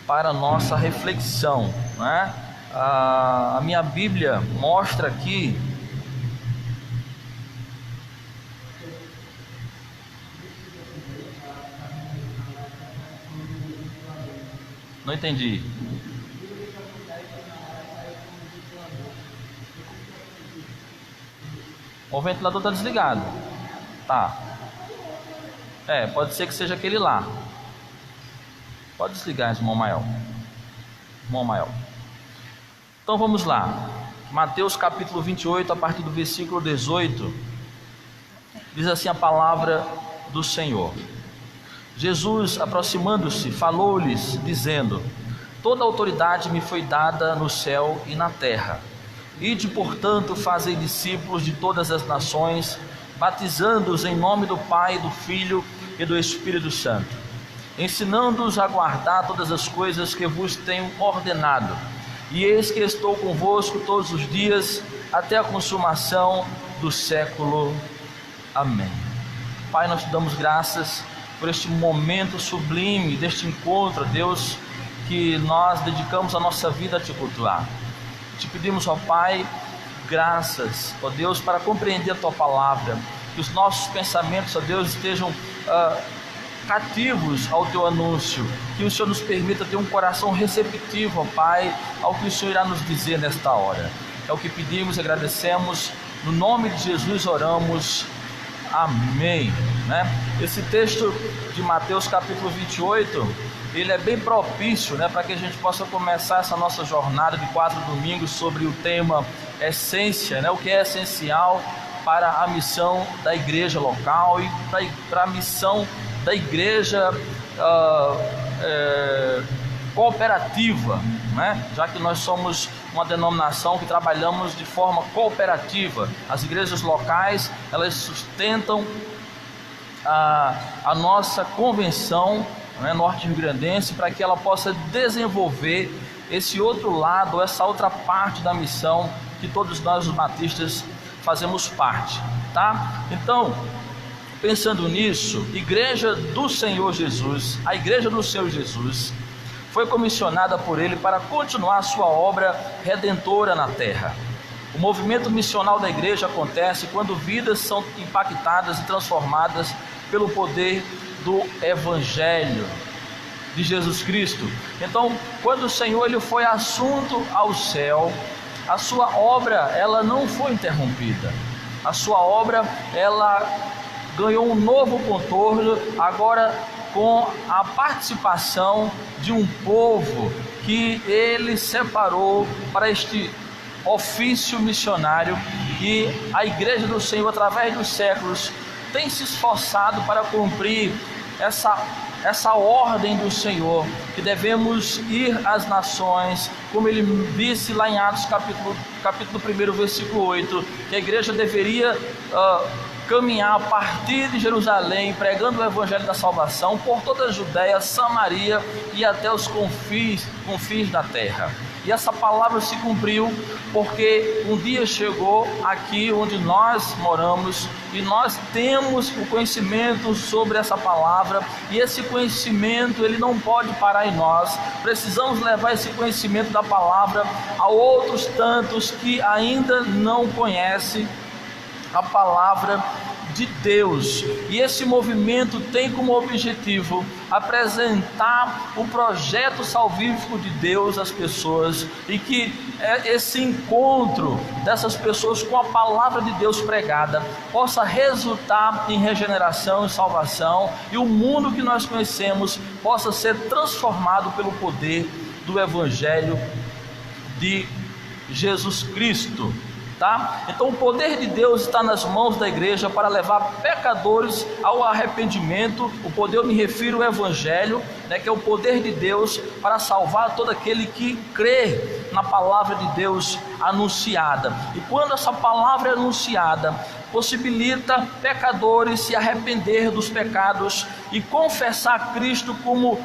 para a nossa reflexão, né? A minha Bíblia mostra aqui não entendi. O ventilador está desligado. Tá. Pode ser que seja aquele lá. Pode desligar, irmão Mael. Então vamos lá. Mateus capítulo 28, a partir do versículo 18. Diz assim a palavra do Senhor. Jesus, aproximando-se, falou-lhes, dizendo: toda autoridade me foi dada no céu e na terra. Ide, portanto, fazei discípulos de todas as nações, batizando-os em nome do Pai, do Filho e do Espírito Santo, ensinando-os a guardar todas as coisas que vos tenho ordenado. E eis que estou convosco todos os dias, até a consumação do século. Amém. Pai, nós te damos graças por este momento sublime deste encontro, Deus, que nós dedicamos a nossa vida a te cultuar. Te pedimos, ó Pai, graças, ó Deus, para compreender a Tua palavra, que os nossos pensamentos, ó Deus, estejam cativos ao Teu anúncio, que o Senhor nos permita ter um coração receptivo, ó Pai, ao que o Senhor irá nos dizer nesta hora. É o que pedimos e agradecemos, no nome de Jesus oramos, amém. Né? Esse texto de Mateus capítulo 28, ele é bem propício, né, para que a gente possa começar essa nossa jornada de 4 domingos sobre o tema essência, né, o que é essencial para a missão da igreja local e para a missão da igreja cooperativa, né? Já que nós somos uma denominação que trabalhamos de forma cooperativa. As igrejas locais, elas sustentam a nossa convenção, né, norte-rio-grandense, para que ela possa desenvolver esse outro lado, essa outra parte da missão que todos nós os batistas fazemos parte, tá? Então, pensando nisso, igreja do Senhor Jesus, a igreja do Senhor Jesus, foi comissionada por Ele para continuar sua obra redentora na terra. O movimento missional da igreja acontece quando vidas são impactadas e transformadas pelo poder do Evangelho de Jesus Cristo. Então, quando o Senhor ele foi assunto ao céu, a sua obra ela não foi interrompida. A sua obra ela ganhou um novo contorno, agora com a participação de um povo que ele separou para este ofício missionário, e a igreja do Senhor, através dos séculos, tem se esforçado para cumprir essa ordem do Senhor, que devemos ir às nações, como ele disse lá em Atos capítulo 1, versículo 8, que a igreja deveria caminhar a partir de Jerusalém, pregando o evangelho da salvação por toda a Judéia, Samaria e até os confins da terra. E essa palavra se cumpriu, porque um dia chegou aqui onde nós moramos e nós temos o conhecimento sobre essa palavra, e esse conhecimento ele não pode parar em nós. Precisamos levar esse conhecimento da palavra a outros tantos que ainda não conhecem a palavra de Deus. E esse movimento tem como objetivo apresentar o projeto salvífico de Deus às pessoas, e que esse encontro dessas pessoas com a palavra de Deus pregada possa resultar em regeneração e salvação, e o mundo que nós conhecemos possa ser transformado pelo poder do Evangelho de Jesus Cristo. Tá? Então o poder de Deus está nas mãos da igreja para levar pecadores ao arrependimento. O poder, eu me refiro ao Evangelho, que é o poder de Deus para salvar todo aquele que crê na palavra de Deus anunciada. E quando essa palavra é anunciada, possibilita pecadores se arrepender dos pecados e confessar Cristo como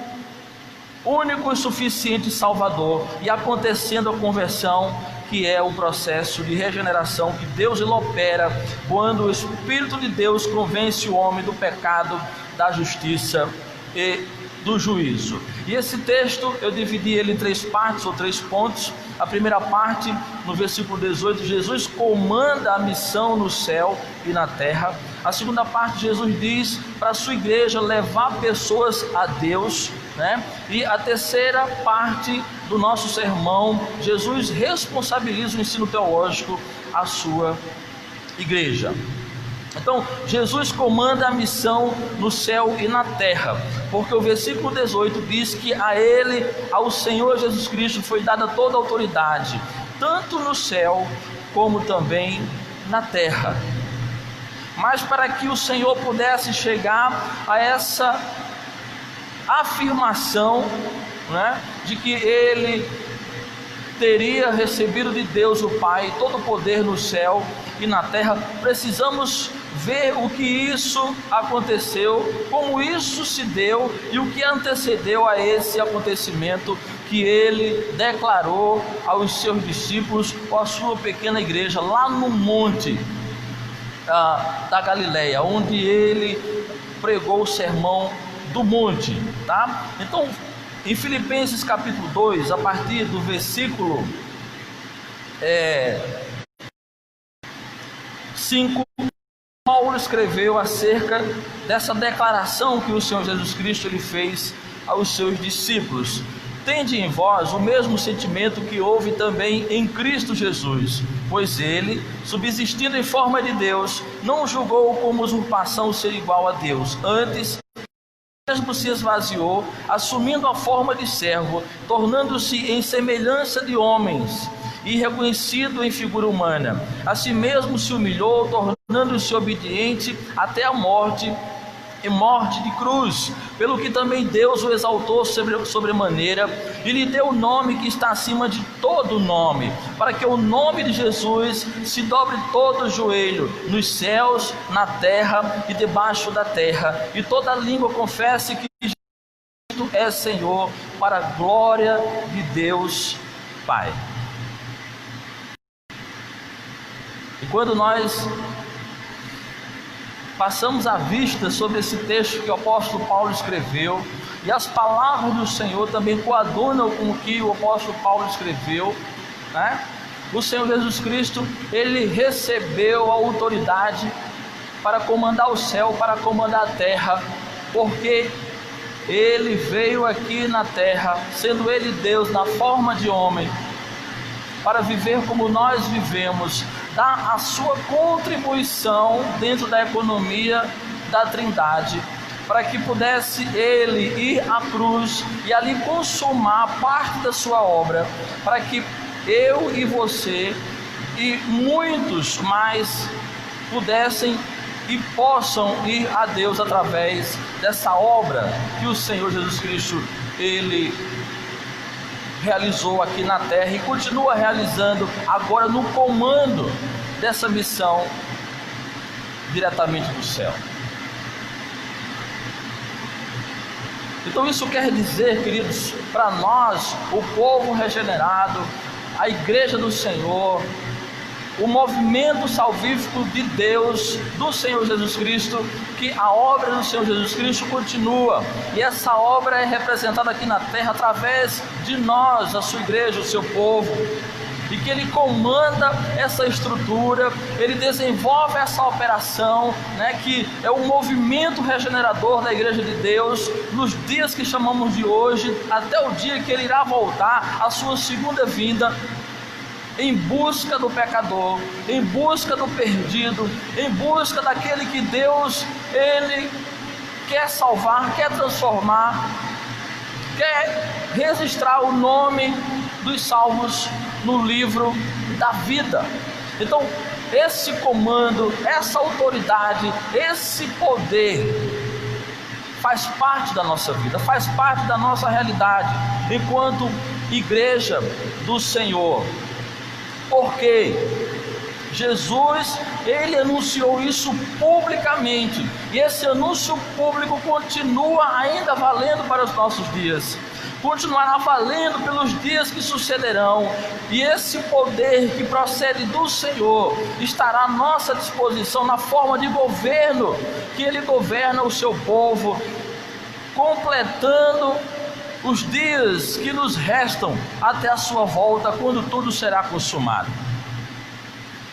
único e suficiente Salvador, e acontecendo a conversão, que é o processo de regeneração que Deus ele opera quando o Espírito de Deus convence o homem do pecado, da justiça e do juízo. E esse texto eu dividi ele em 3 partes ou 3 pontos. A primeira parte, no versículo 18, Jesus comanda a missão no céu e na terra. A segunda parte, Jesus diz para a sua igreja levar pessoas a Deus, E a terceira parte do nosso sermão, Jesus responsabiliza o ensino teológico à sua igreja. Então, Jesus comanda a missão no céu e na terra, porque o versículo 18 diz que a Ele, ao Senhor Jesus Cristo, foi dada toda a autoridade, tanto no céu como também na terra. Mas para que o Senhor pudesse chegar a essa afirmação, de que Ele teria recebido de Deus o Pai todo o poder no céu e na terra, precisamos ver o que isso aconteceu, como isso se deu e o que antecedeu a esse acontecimento que ele declarou aos seus discípulos ou à sua pequena igreja lá no monte da Galileia, onde ele pregou o sermão do monte, tá? Então, em Filipenses capítulo 2, a partir do versículo 5, Paulo escreveu acerca dessa declaração que o Senhor Jesus Cristo ele fez aos seus discípulos: tende em vós o mesmo sentimento que houve também em Cristo Jesus, pois ele, subsistindo em forma de Deus, não julgou como usurpação ser igual a Deus, antes mesmo se esvaziou, assumindo a forma de servo, tornando-se em semelhança de homens e reconhecido em figura humana. A si mesmo se humilhou, tornando-se obediente até a morte e morte de cruz, pelo que também Deus o exaltou sobremaneira e lhe deu o nome que está acima de todo nome, para que o nome de Jesus se dobre todo o joelho, nos céus, na terra e debaixo da terra, e toda língua confesse que Jesus é Senhor, para a glória de Deus Pai. E quando nós passamos a vista sobre esse texto que o apóstolo Paulo escreveu, E as palavras do Senhor também coadunam com o que o apóstolo Paulo escreveu, né? O Senhor Jesus Cristo, ele recebeu a autoridade para comandar o céu, para comandar a terra, porque ele veio aqui na terra, sendo ele Deus na forma de homem, para viver como nós vivemos, dar a sua contribuição dentro da economia da Trindade, para que pudesse ele ir à cruz e ali consumar parte da sua obra, para que eu e você e muitos mais pudessem e possam ir a Deus através dessa obra que o Senhor Jesus Cristo ele realizou aqui na terra e continua realizando agora no comando dessa missão diretamente do céu. Então isso quer dizer, queridos, para nós, o povo regenerado, a igreja do Senhor, o movimento salvífico de Deus, do Senhor Jesus Cristo, que a obra do Senhor Jesus Cristo continua, e essa obra é representada aqui na terra através de nós, a sua igreja, o seu povo, e que ele comanda essa estrutura, ele desenvolve essa operação, né, que é o movimento regenerador da igreja de Deus, nos dias que chamamos de hoje, até o dia que ele irá voltar, a sua segunda vinda, em busca do pecador, em busca do perdido, em busca daquele que Deus, ele quer salvar, quer transformar, quer registrar o nome dos salvos no livro da vida. Então, esse comando, essa autoridade, esse poder faz parte da nossa vida, faz parte da nossa realidade, enquanto igreja do Senhor. Porque Jesus, ele anunciou isso publicamente, e esse anúncio público continua ainda valendo para os nossos dias, continuará valendo pelos dias que sucederão, e esse poder que procede do Senhor estará à nossa disposição na forma de governo, que ele governa o seu povo, completando os dias que nos restam até a sua volta, quando tudo será consumado.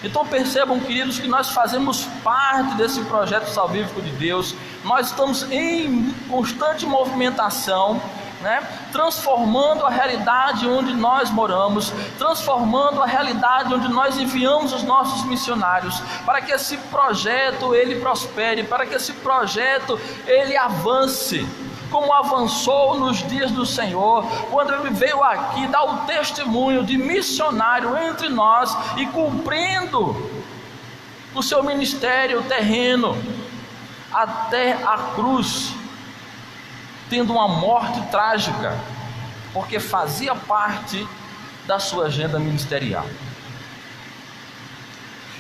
Então percebam, queridos, que nós fazemos parte desse projeto salvífico de Deus, nós estamos em constante movimentação, né? Transformando a realidade onde nós moramos, transformando a realidade onde nós enviamos os nossos missionários, para que esse projeto ele prospere, para que esse projeto ele avance, como avançou nos dias do Senhor, quando ele veio aqui dar o testemunho de missionário entre nós e cumprindo o seu ministério terreno até a cruz, tendo uma morte trágica, porque fazia parte da sua agenda ministerial.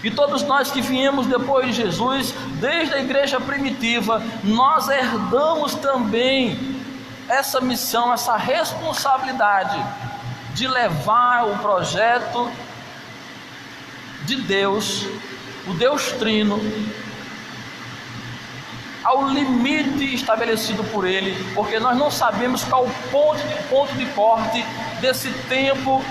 E todos nós que viemos depois de Jesus, desde a igreja primitiva, nós herdamos também essa missão, essa responsabilidade de levar o projeto de Deus, o Deus Trino, ao limite estabelecido por Ele, porque nós não sabemos qual o ponto de corte desse tempo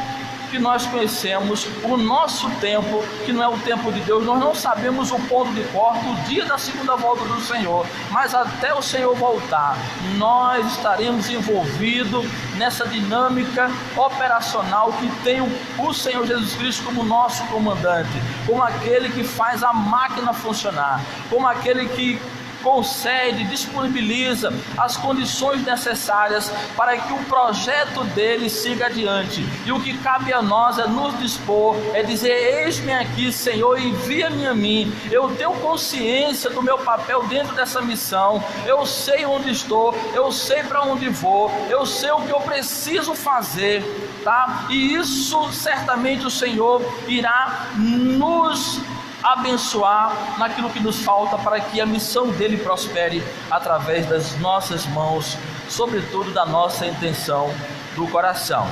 que nós conhecemos, o nosso tempo, que não é o tempo de Deus. Nós não sabemos o ponto de corte, o dia da segunda volta do Senhor, mas até o Senhor voltar, nós estaremos envolvidos nessa dinâmica operacional que tem o Senhor Jesus Cristo como nosso comandante, como aquele que faz a máquina funcionar, como aquele que concede, disponibiliza as condições necessárias para que o projeto dele siga adiante. E o que cabe a nós é nos dispor, é dizer: eis-me aqui, Senhor, envia-me a mim. Eu tenho consciência do meu papel dentro dessa missão, eu sei onde estou, eu sei para onde vou, eu sei o que eu preciso fazer, tá? E isso certamente o Senhor irá nos abençoar naquilo que nos falta, para que a missão dele prospere através das nossas mãos, sobretudo da nossa intenção do coração.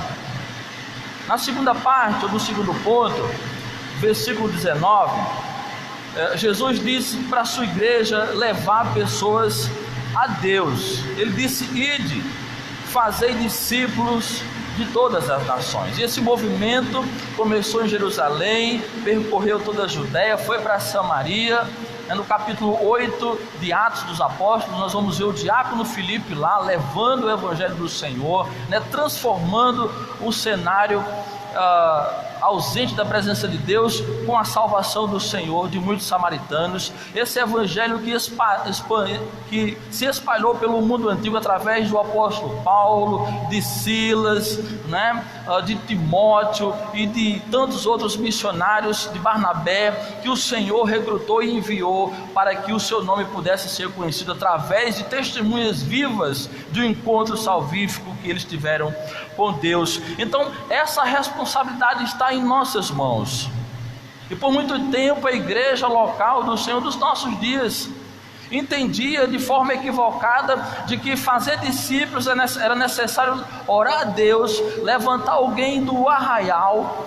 Na segunda parte, ou no segundo ponto, versículo 19, Jesus disse para a sua igreja levar pessoas a Deus. Ele disse: ide, fazer discípulos de todas as nações. E esse movimento começou em Jerusalém, percorreu toda a Judéia, foi para Samaria. No capítulo 8 de Atos dos Apóstolos, nós vamos ver o diácono Filipe lá, levando o Evangelho do Senhor, transformando o cenário ausente da presença de Deus com a salvação do Senhor de muitos samaritanos. Esse evangelho que se espalhou pelo mundo antigo através do apóstolo Paulo, de Silas, de Timóteo e de tantos outros missionários, de Barnabé, que o Senhor recrutou e enviou para que o seu nome pudesse ser conhecido através de testemunhas vivas do encontro salvífico que eles tiveram com Deus. Então essa responsabilidade está em nossas mãos. E por muito tempo a igreja local do Senhor dos nossos dias entendia de forma equivocada de que fazer discípulos era necessário orar a Deus, levantar alguém do arraial,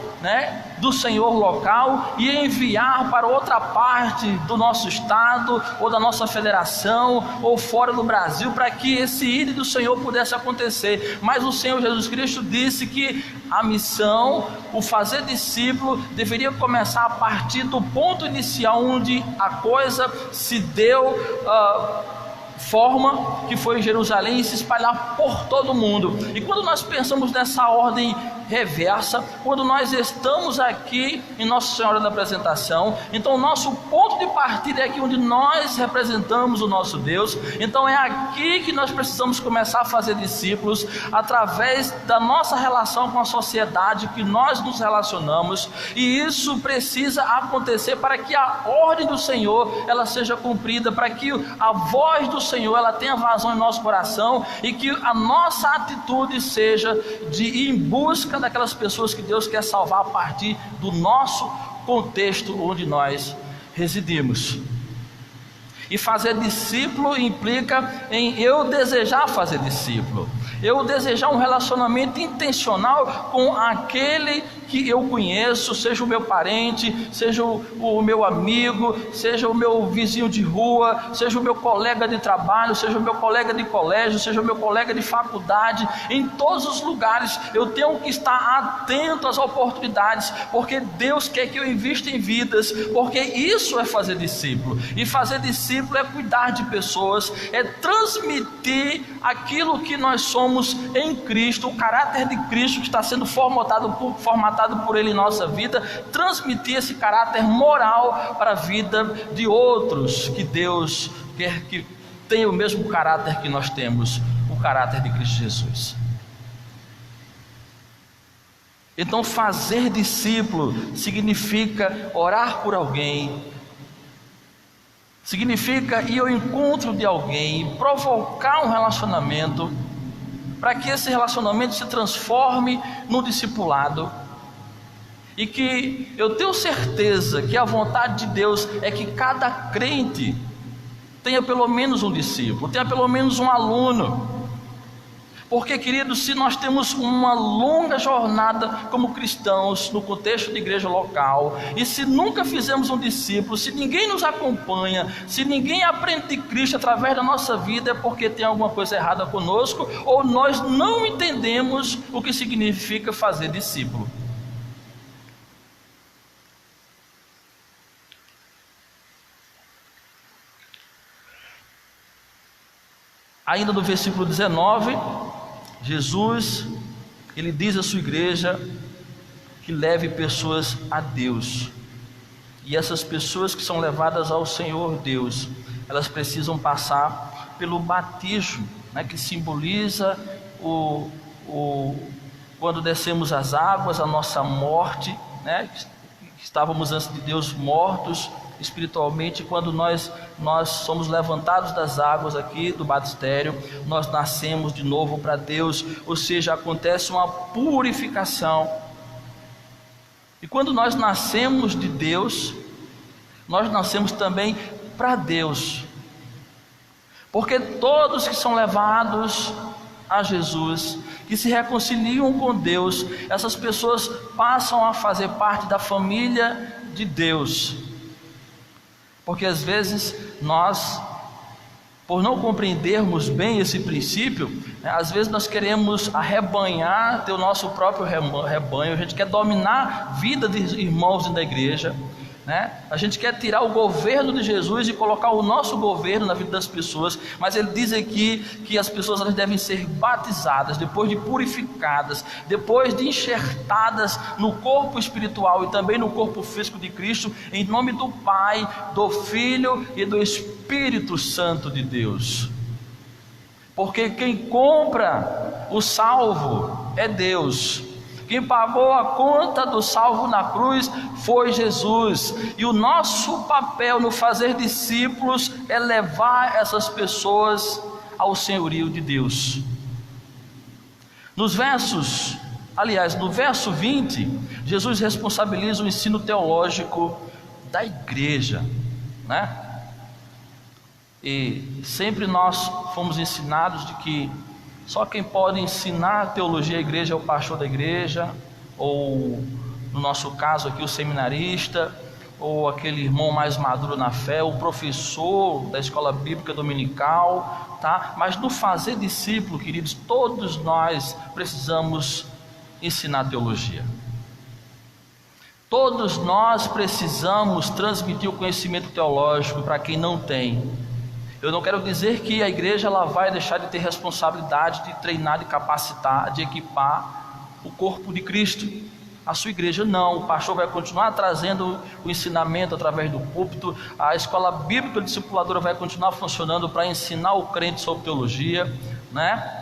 do Senhor local e enviar para outra parte do nosso estado ou da nossa federação ou fora do Brasil para que esse ir do Senhor pudesse acontecer. Mas o Senhor Jesus Cristo disse que a missão, o fazer discípulo, deveria começar a partir do ponto inicial onde a coisa se deu forma, que foi em Jerusalém, e se espalhar por todo o mundo. E quando nós pensamos nessa ordem reversa, quando nós estamos aqui em Nossa Senhora da Apresentação, então o nosso ponto de partida é aqui onde nós representamos o nosso Deus. Então é aqui que nós precisamos começar a fazer discípulos, através da nossa relação com a sociedade que nós nos relacionamos, e isso precisa acontecer para que a ordem do Senhor ela seja cumprida, para que a voz do Senhor ela tenha vazão em nosso coração, e que a nossa atitude seja de ir em busca daquelas pessoas que Deus quer salvar a partir do nosso contexto onde nós residimos. E fazer discípulo implica em eu desejar fazer discípulo, eu desejar um relacionamento intencional com aquele que eu conheço, seja o meu parente, seja o meu amigo, seja o meu vizinho de rua, seja o meu colega de trabalho, seja o meu colega de colégio, seja o meu colega de faculdade. Em todos os lugares eu tenho que estar atento às oportunidades, porque Deus quer que eu invista em vidas, porque isso é fazer discípulo. E fazer discípulo é cuidar de pessoas, é transmitir aquilo que nós somos em Cristo, o caráter de Cristo que está sendo formatado por Ele em nossa vida, transmitir esse caráter moral para a vida de outros, que Deus quer que tenha o mesmo caráter que nós temos, o caráter de Cristo Jesus. Então fazer discípulo significa orar por alguém, significa ir ao encontro de alguém, provocar um relacionamento, para que esse relacionamento se transforme no discipulado. E que eu tenho certeza que a vontade de Deus é que cada crente tenha pelo menos um discípulo, tenha pelo menos um aluno. Porque, queridos, se nós temos uma longa jornada como cristãos no contexto de igreja local, e se nunca fizemos um discípulo, se ninguém nos acompanha, se ninguém aprende de Cristo através da nossa vida, é porque tem alguma coisa errada conosco, ou nós não entendemos o que significa fazer discípulo. Ainda no versículo 19, Jesus, ele diz à sua igreja que leve pessoas a Deus. E essas pessoas que são levadas ao Senhor Deus, elas precisam passar pelo batismo, que simboliza quando descemos as águas, a nossa morte, estávamos antes de Deus mortos espiritualmente. Quando nós somos levantados das águas aqui do batistério, nós nascemos de novo para Deus, ou seja, acontece uma purificação. E quando nós nascemos de Deus, nós nascemos também para Deus, porque todos que são levados a Jesus, que se reconciliam com Deus, essas pessoas passam a fazer parte da família de Deus. Porque às vezes nós, por não compreendermos bem esse princípio, né, às vezes nós queremos arrebanhar, ter o nosso próprio rebanho, a gente quer dominar a vida dos irmãos da igreja, né? A gente quer tirar o governo de Jesus e colocar o nosso governo na vida das pessoas, mas ele diz aqui que as pessoas elas devem ser batizadas, depois de purificadas, depois de enxertadas no corpo espiritual e também no corpo físico de Cristo, em nome do Pai, do Filho e do Espírito Santo de Deus. Porque quem compra o salvo é Deus. Quem pagou a conta do salvo na cruz foi Jesus. E o nosso papel no fazer discípulos é levar essas pessoas ao senhorio de Deus. No verso 20, Jesus responsabiliza o ensino teológico da igreja, né? E sempre nós fomos ensinados de que só quem pode ensinar a teologia à igreja é o pastor da igreja, ou no nosso caso aqui o seminarista, ou aquele irmão mais maduro na fé, o professor da escola bíblica dominical, tá? Mas no fazer discípulo, queridos, todos nós precisamos ensinar teologia. Todos nós precisamos transmitir o conhecimento teológico para quem não tem. Eu não quero dizer que a igreja ela vai deixar de ter responsabilidade de treinar, de capacitar, de equipar o corpo de Cristo. A sua igreja não, o pastor vai continuar trazendo o ensinamento através do púlpito, a escola bíblica discipuladora vai continuar funcionando para ensinar o crente sobre teologia, né?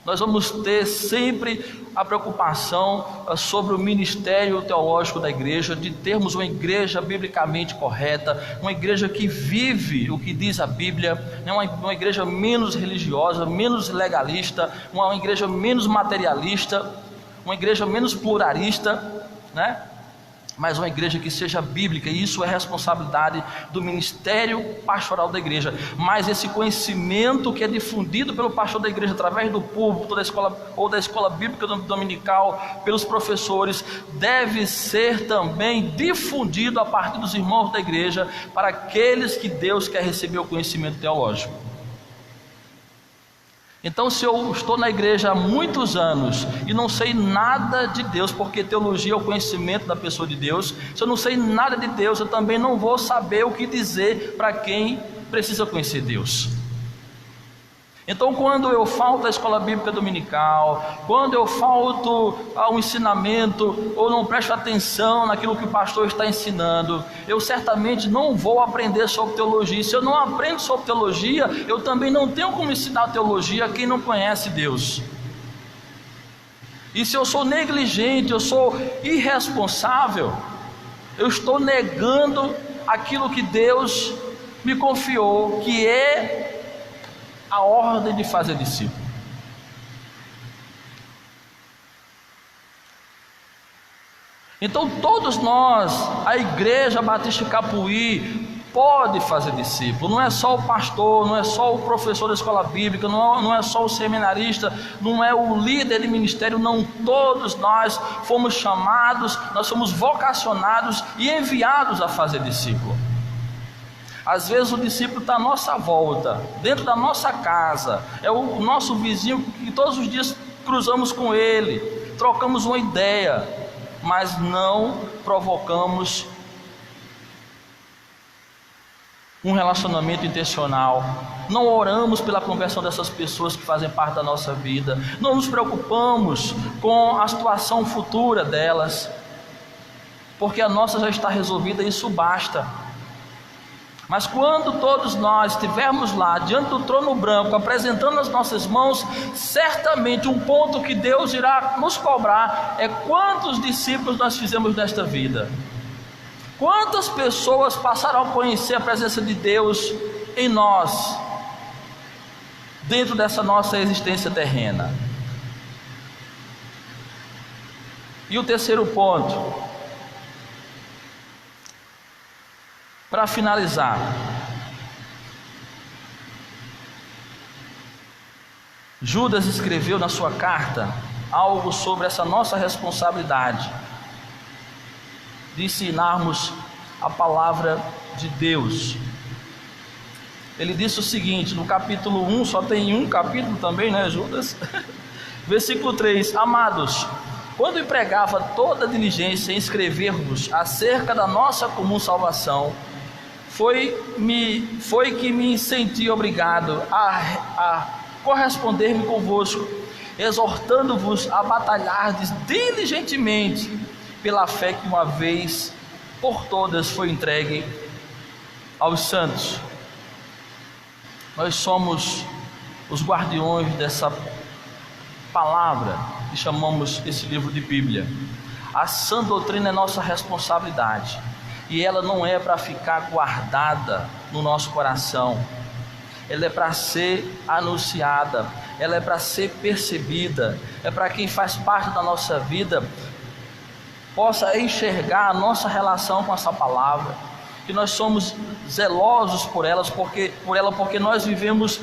Nós vamos ter sempre a preocupação sobre o ministério teológico da igreja, de termos uma igreja biblicamente correta, uma igreja que vive o que diz a Bíblia, uma igreja menos religiosa, menos legalista, uma igreja menos materialista, uma igreja menos pluralista, né? Mas uma igreja que seja bíblica, e isso é responsabilidade do ministério pastoral da igreja. Mas esse conhecimento que é difundido pelo pastor da igreja através do púlpito da escola ou da escola bíblica dominical, pelos professores, deve ser também difundido a partir dos irmãos da igreja para aqueles que Deus quer receber o conhecimento teológico. Então, se eu estou na igreja há muitos anos e não sei nada de Deus, porque teologia é o conhecimento da pessoa de Deus, se eu não sei nada de Deus, eu também não vou saber o que dizer para quem precisa conhecer Deus. Então, quando eu falto à escola bíblica dominical, quando eu falto ao ensinamento, ou não presto atenção naquilo que o pastor está ensinando, eu certamente não vou aprender sobre teologia. Se eu não aprendo sobre teologia, eu também não tenho como ensinar teologia a quem não conhece Deus. E se eu sou negligente, eu sou irresponsável, eu estou negando aquilo que Deus me confiou, que é a ordem de fazer discípulo. Então todos nós, a igreja Batista Capuí, pode fazer discípulo. Não é só o pastor, não é só o professor da escola bíblica, não é só o seminarista, não é o líder de ministério, não. Todos nós fomos chamados, nós somos vocacionados e enviados a fazer discípulo. Às vezes o discípulo está à nossa volta, dentro da nossa casa, é o nosso vizinho que todos os dias cruzamos com ele, trocamos uma ideia, mas não provocamos um relacionamento intencional, não oramos pela conversão dessas pessoas que fazem parte da nossa vida, não nos preocupamos com a situação futura delas, porque a nossa já está resolvida e isso basta. Mas quando todos nós estivermos lá, diante do trono branco, apresentando as nossas mãos, certamente um ponto que Deus irá nos cobrar é quantos discípulos nós fizemos nesta vida. Quantas pessoas passaram a conhecer a presença de Deus em nós, dentro dessa nossa existência terrena. E o terceiro ponto, para finalizar, Judas escreveu na sua carta algo sobre essa nossa responsabilidade de ensinarmos a palavra de Deus. ele disse o seguinte, no capítulo 1, só tem um capítulo também, né, Judas? Versículo 3: Amados, quando empregava toda diligência em escrever-vos acerca da nossa comum salvação, foi que me senti obrigado a corresponder-me convosco, exortando-vos a batalhardes diligentemente pela fé que uma vez por todas foi entregue aos santos. Nós somos os guardiões dessa palavra que chamamos esse livro de Bíblia. A sã doutrina é nossa responsabilidade, e ela não é para ficar guardada no nosso coração, ela é para ser anunciada, ela é para ser percebida, é para quem faz parte da nossa vida possa enxergar a nossa relação com essa palavra, que nós somos zelosos por ela, porque nós vivemos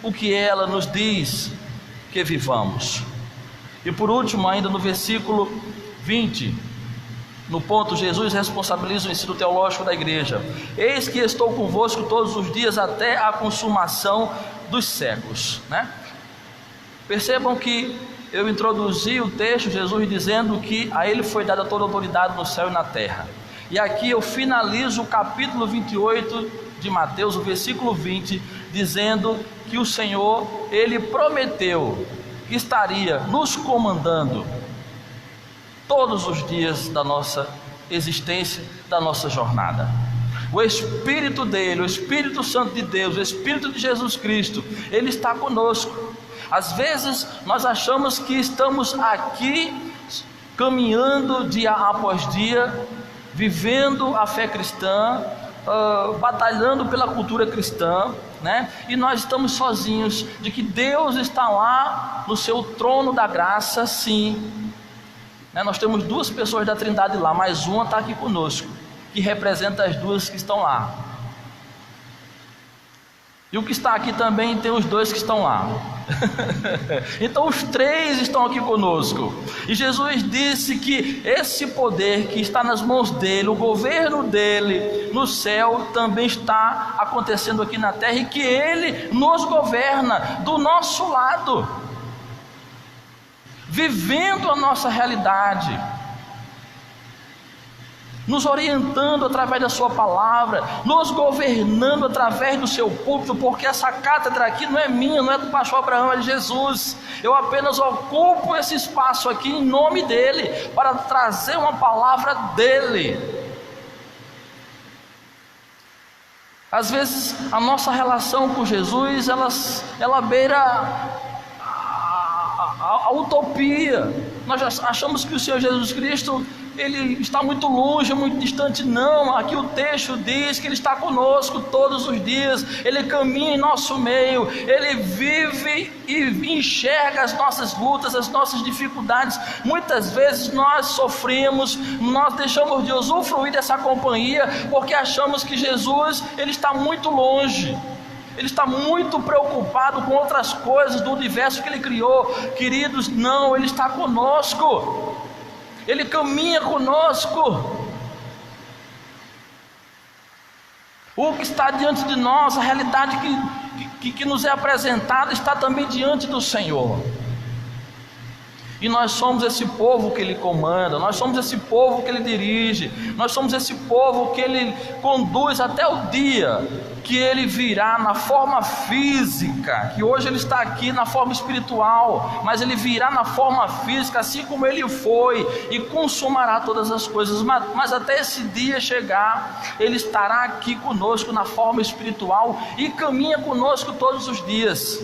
o que ela nos diz que vivamos. E por último, ainda no versículo 20, no ponto, Jesus responsabiliza o ensino teológico da igreja: eis que estou convosco todos os dias até a consumação dos séculos, né? Percebam que eu introduzi o texto, Jesus dizendo que a ele foi dada toda a autoridade no céu e na terra. E aqui eu finalizo o capítulo 28 de Mateus, o versículo 20, dizendo que o Senhor, ele prometeu que estaria nos comandando todos os dias da nossa existência, da nossa jornada. O Espírito dele, o Espírito Santo de Deus, o Espírito de Jesus Cristo, ele está conosco. Às vezes nós achamos que estamos aqui caminhando dia após dia, vivendo a fé cristã, batalhando pela cultura cristã, né? E nós estamos sozinhos, de que Deus está lá no seu trono da graça, sim, né? Nós temos duas pessoas da Trindade lá, mas uma está aqui conosco, que representa as duas que estão lá. E o que está aqui também tem os dois que estão lá. Então os três estão aqui conosco. E Jesus disse que esse poder que está nas mãos dele, o governo dele no céu, também está acontecendo aqui na terra, e que ele nos governa do nosso lado, vivendo a nossa realidade, nos orientando através da sua palavra, nos governando através do seu púlpito, porque essa cátedra aqui não é minha, não é do pastor Abraão, é de Jesus. Eu apenas ocupo esse espaço aqui em nome dele, para trazer uma palavra dele. Às vezes a nossa relação com Jesus, ela beira a utopia. Nós achamos que o Senhor Jesus Cristo, ele está muito longe, muito distante. Não, aqui o texto diz que ele está conosco todos os dias, ele caminha em nosso meio, ele vive e enxerga as nossas lutas, as nossas dificuldades. Muitas vezes nós sofremos, nós deixamos de usufruir dessa companhia, porque achamos que Jesus, ele está muito longe, ele está muito preocupado com outras coisas do universo que ele criou. Queridos, não, ele está conosco, ele caminha conosco. O que está diante de nós, a realidade que nos é apresentada, está também diante do Senhor. E nós somos esse povo que ele comanda, nós somos esse povo que ele dirige, nós somos esse povo que ele conduz até o dia que ele virá na forma física, que hoje ele está aqui na forma espiritual, mas ele virá na forma física, assim como ele foi, e consumará todas as coisas. Mas até esse dia chegar, ele estará aqui conosco na forma espiritual e caminha conosco todos os dias.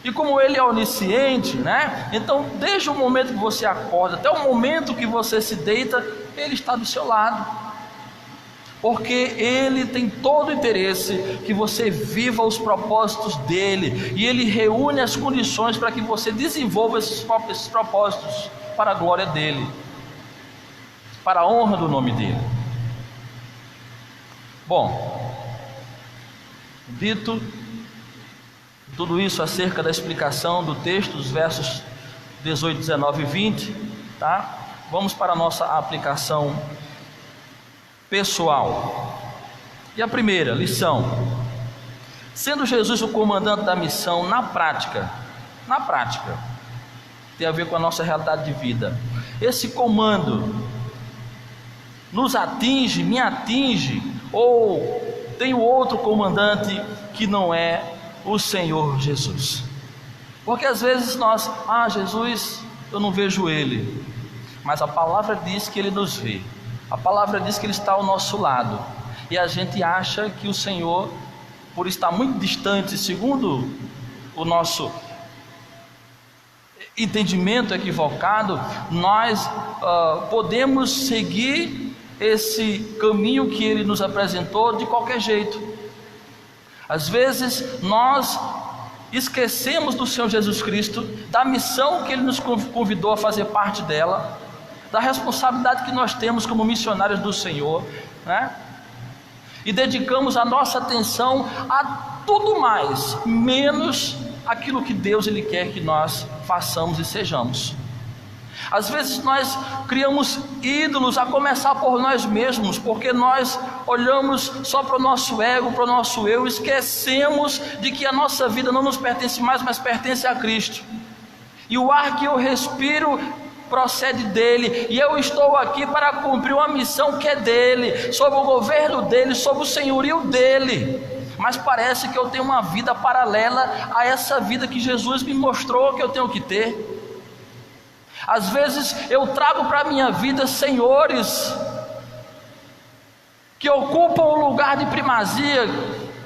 E como ele é onisciente, né? Então desde o momento que você acorda até o momento que você se deita, ele está do seu lado, porque ele tem todo o interesse que você viva os propósitos dele, e ele reúne as condições para que você desenvolva esses propósitos para a glória dele, para a honra do nome dele. Bom, dito tudo isso acerca da explicação do texto, dos versos 18, 19 e 20, tá? Vamos para a nossa aplicação pessoal. E a primeira lição: Sendo Jesus o comandante da missão, na prática, tem a ver com a nossa realidade de vida. Esse comando nos atinge, me atinge, ou tem outro comandante que não é o Senhor Jesus? Porque às vezes nós, Jesus, eu não vejo Ele, mas a palavra diz que Ele nos vê, a palavra diz que Ele está ao nosso lado, e a gente acha que o Senhor, por estar muito distante, segundo o nosso entendimento equivocado, nós podemos seguir esse caminho que Ele nos apresentou de qualquer jeito. Às vezes nós esquecemos do Senhor Jesus Cristo, da missão que Ele nos convidou a fazer parte dela, da responsabilidade que nós temos como missionários do Senhor, né? E dedicamos a nossa atenção a tudo mais, menos aquilo que Deus Ele quer que nós façamos e sejamos. Às vezes nós criamos ídolos, a começar por nós mesmos, porque nós olhamos só para o nosso ego, para o nosso eu, esquecemos de que a nossa vida não nos pertence mais, mas pertence a Cristo. E o ar que eu respiro procede dele, e eu estou aqui para cumprir uma missão que é dele, sob o governo dele, sob o senhorio dele. Mas parece que eu tenho uma vida paralela a essa vida que Jesus me mostrou que eu tenho que ter. Às vezes eu trago para a minha vida senhores que ocupam o lugar de primazia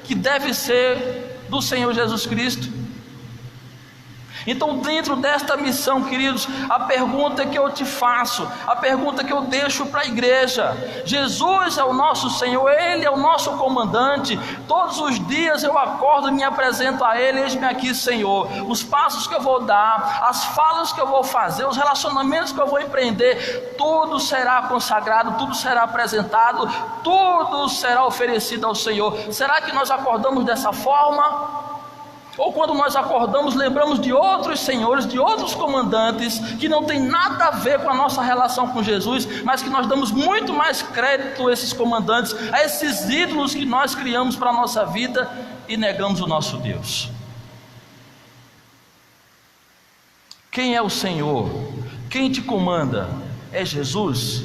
que deve ser do Senhor Jesus Cristo. Então, dentro desta missão, queridos, a pergunta que eu te faço, a pergunta que eu deixo para a igreja: Jesus é o nosso Senhor, Ele é o nosso comandante. Todos os dias eu acordo e me apresento a Ele: eis-me aqui, Senhor. Os passos que eu vou dar, as falas que eu vou fazer, os relacionamentos que eu vou empreender, tudo será consagrado, tudo será apresentado, tudo será oferecido ao Senhor. Será que nós acordamos dessa forma? Ou quando nós acordamos, lembramos de outros senhores, de outros comandantes, que não tem nada a ver com a nossa relação com Jesus, mas que nós damos muito mais crédito a esses comandantes, a esses ídolos que nós criamos para a nossa vida, e negamos o nosso Deus. Quem é o Senhor? Quem te comanda? É Jesus?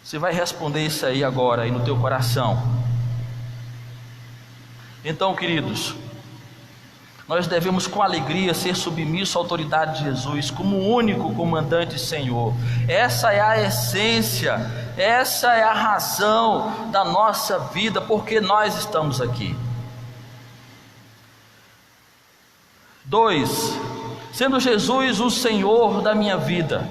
Você vai responder isso aí agora, aí no teu coração. Então, queridos, nós devemos com alegria ser submissos à autoridade de Jesus como o único comandante e Senhor. Essa é a essência, essa é a razão da nossa vida, porque nós estamos aqui. 2. Sendo Jesus o Senhor da minha vida.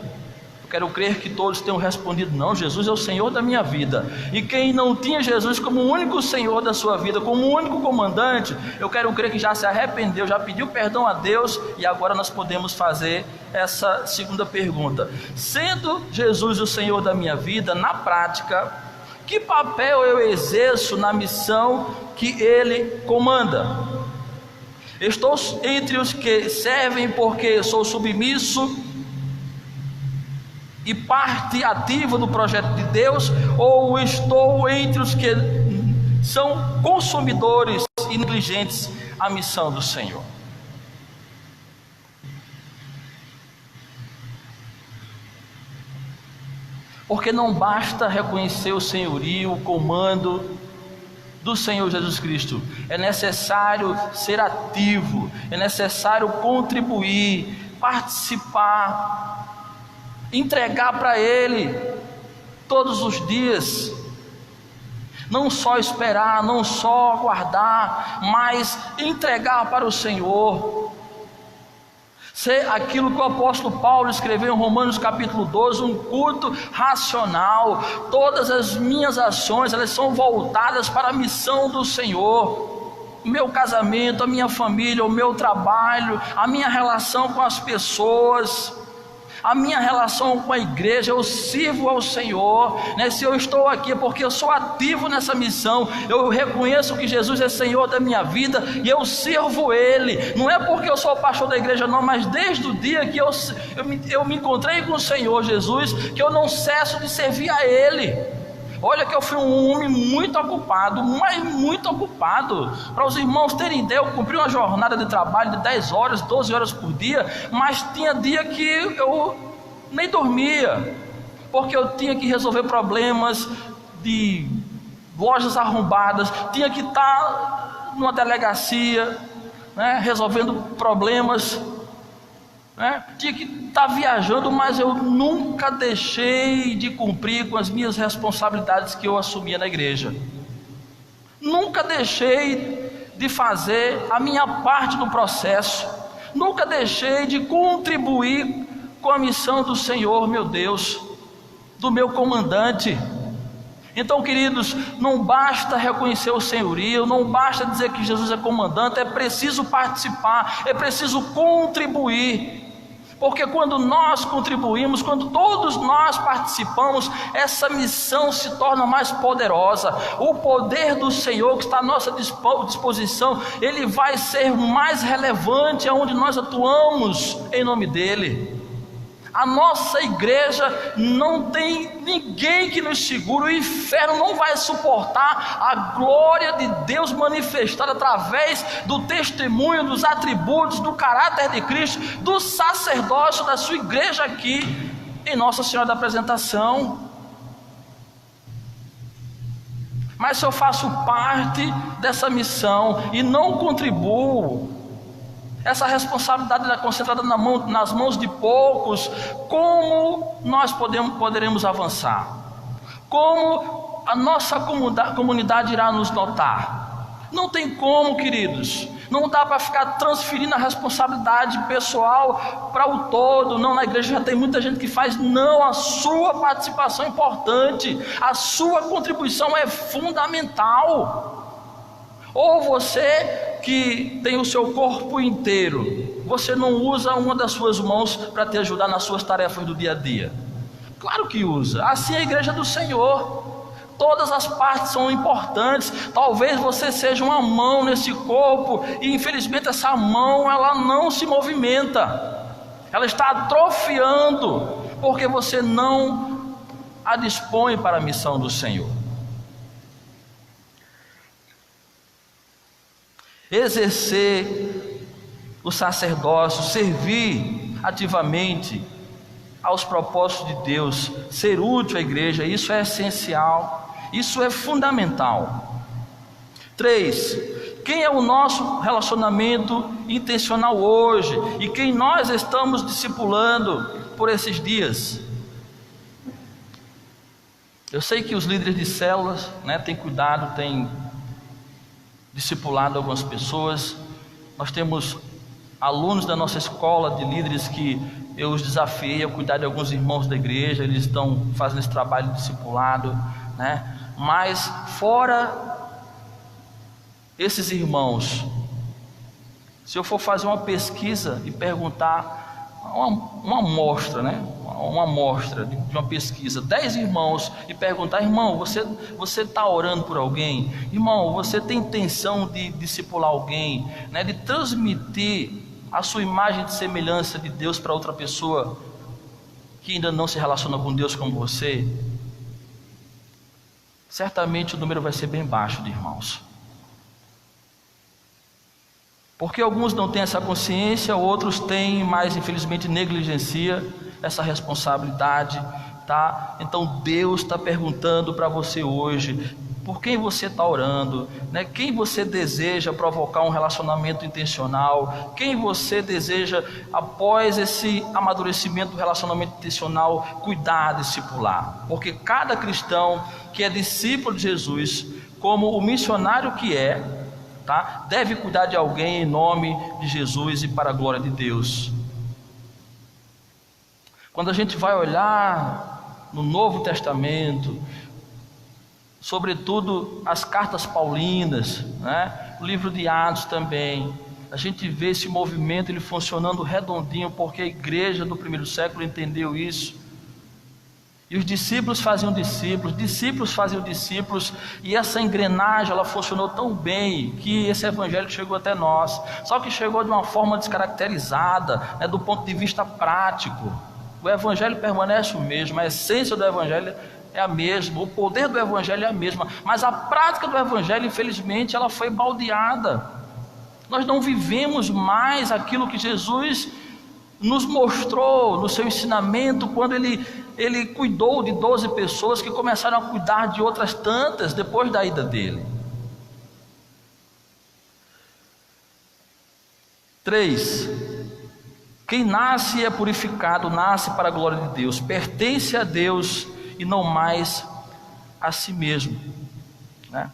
Eu quero crer que todos tenham respondido: não, Jesus é o Senhor da minha vida. E quem não tinha Jesus como o único Senhor da sua vida, como o único comandante, eu quero crer que já se arrependeu, já pediu perdão a Deus. E agora nós podemos fazer essa segunda pergunta: sendo Jesus o Senhor da minha vida, na prática, que papel eu exerço na missão que Ele comanda? Estou entre os que servem porque sou submisso e parte ativa do projeto de Deus, ou estou entre os que são consumidores e negligentes à missão do Senhor? Porque não basta reconhecer o senhorio, o comando do Senhor Jesus Cristo, é necessário ser ativo, é necessário contribuir, participar, entregar para Ele todos os dias. Não só esperar, não só aguardar, mas entregar para o Senhor. Ser aquilo que o apóstolo Paulo escreveu em Romanos capítulo 12, um culto racional. Todas as minhas ações, elas são voltadas para a missão do Senhor. O meu casamento, a minha família, o meu trabalho, a minha relação com as pessoas, a minha relação com a igreja, eu sirvo ao Senhor, né? Se eu estou aqui é porque eu sou ativo nessa missão, eu reconheço que Jesus é Senhor da minha vida e eu sirvo Ele. Não é porque eu sou o pastor da igreja não, mas desde o dia que eu me encontrei com o Senhor Jesus, que eu não cesso de servir a Ele. Olha que eu fui um homem muito ocupado, mas muito ocupado. Para os irmãos terem ideia, eu cumpri uma jornada de trabalho de 10 horas, 12 horas por dia, mas tinha dia que eu nem dormia, porque eu tinha que resolver problemas de lojas arrombadas, tinha que estar numa delegacia, né, resolvendo problemas, né, tinha que estar viajando, mas eu nunca deixei de cumprir com as minhas responsabilidades que eu assumia na igreja. Nunca deixei de fazer a minha parte do processo, nunca deixei de contribuir com a missão do Senhor, meu Deus, do meu comandante. Então, queridos, não basta reconhecer o senhorio, não basta dizer que Jesus é comandante, é preciso participar, é preciso contribuir. Porque quando nós contribuímos, quando todos nós participamos, essa missão se torna mais poderosa. O poder do Senhor que está à nossa disposição, ele vai ser mais relevante aonde nós atuamos em nome dele. A nossa igreja não tem ninguém que nos segure, o inferno não vai suportar a glória de Deus manifestada através do testemunho, dos atributos, do caráter de Cristo, do sacerdócio da sua igreja aqui em Nossa Senhora da Apresentação. Mas se eu faço parte dessa missão e não contribuo, essa responsabilidade é concentrada nas mãos de poucos, como nós poderemos avançar? Como a nossa comunidade irá nos notar? Não tem como, queridos. Não dá para ficar transferindo a responsabilidade pessoal para o todo. Não, na igreja já tem muita gente que faz. Não, a sua participação é importante, a sua contribuição é fundamental. Ou você que tem o seu corpo inteiro, você não usa uma das suas mãos para te ajudar nas suas tarefas do dia a dia? Claro que usa. Assim é a igreja do Senhor. Todas as partes são importantes. Talvez você seja uma mão nesse corpo e infelizmente essa mão ela não se movimenta. Ela está atrofiando porque você não a dispõe para a missão do Senhor. Exercer o sacerdócio, servir ativamente aos propósitos de Deus, ser útil à igreja, isso é essencial, isso é fundamental. 3. Quem é o nosso relacionamento intencional hoje e quem nós estamos discipulando por esses dias? Eu sei que os líderes de células, têm cuidado, têm discipulado algumas pessoas. Nós temos alunos da nossa escola de líderes que eu os desafiei a cuidar de alguns irmãos da igreja. Eles estão fazendo esse trabalho de discipulado, Mas fora esses irmãos, se eu for fazer uma pesquisa e perguntar uma amostra, uma amostra de uma pesquisa, 10 irmãos, e perguntar: irmão, você está orando por alguém? Irmão, você tem intenção de discipular alguém, de transmitir a sua imagem de semelhança de Deus para outra pessoa que ainda não se relaciona com Deus como você? Certamente o número vai ser bem baixo de irmãos. Porque alguns não têm essa consciência, outros têm, mas infelizmente negligencia essa responsabilidade, tá? Então Deus está perguntando para você hoje: por quem você está orando, Quem você deseja provocar um relacionamento intencional? Quem você deseja, após esse amadurecimento do relacionamento intencional, cuidar, discipular? Porque cada cristão que é discípulo de Jesus, como o missionário que é, deve cuidar de alguém em nome de Jesus e para a glória de Deus. Quando a gente vai olhar no Novo Testamento, sobretudo as cartas paulinas, o livro de Atos também, a gente vê esse movimento ele funcionando redondinho, porque a igreja do primeiro século entendeu isso. E os discípulos faziam discípulos, e essa engrenagem ela funcionou tão bem que esse evangelho chegou até nós. Só que chegou de uma forma descaracterizada, do ponto de vista prático. O evangelho permanece o mesmo, a essência do evangelho é a mesma, o poder do Evangelho é a mesma, mas a prática do Evangelho, infelizmente, ela foi baldeada. Nós não vivemos mais aquilo que Jesus nos mostrou no seu ensinamento, quando ele cuidou de 12 pessoas que começaram a cuidar de outras tantas depois da ida dele. 3. Quem nasce e é purificado, nasce para a glória de Deus, pertence a Deus e não mais a si mesmo, né?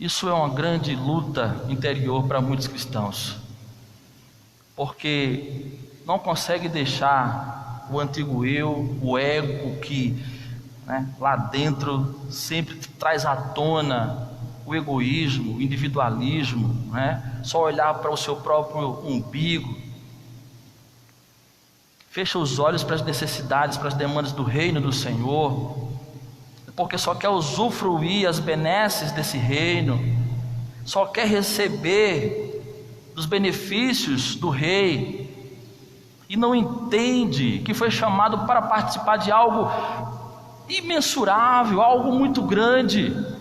Isso é uma grande luta interior para muitos cristãos, porque não consegue deixar o antigo eu, o ego que, né, lá dentro sempre traz à tona o egoísmo, o individualismo, né? Só olhar para o seu próprio umbigo, fecha os olhos para as necessidades, para as demandas do reino do Senhor, porque só quer usufruir as benesses desse reino, só quer receber dos benefícios do rei, e não entende que foi chamado para participar de algo imensurável, algo muito grande.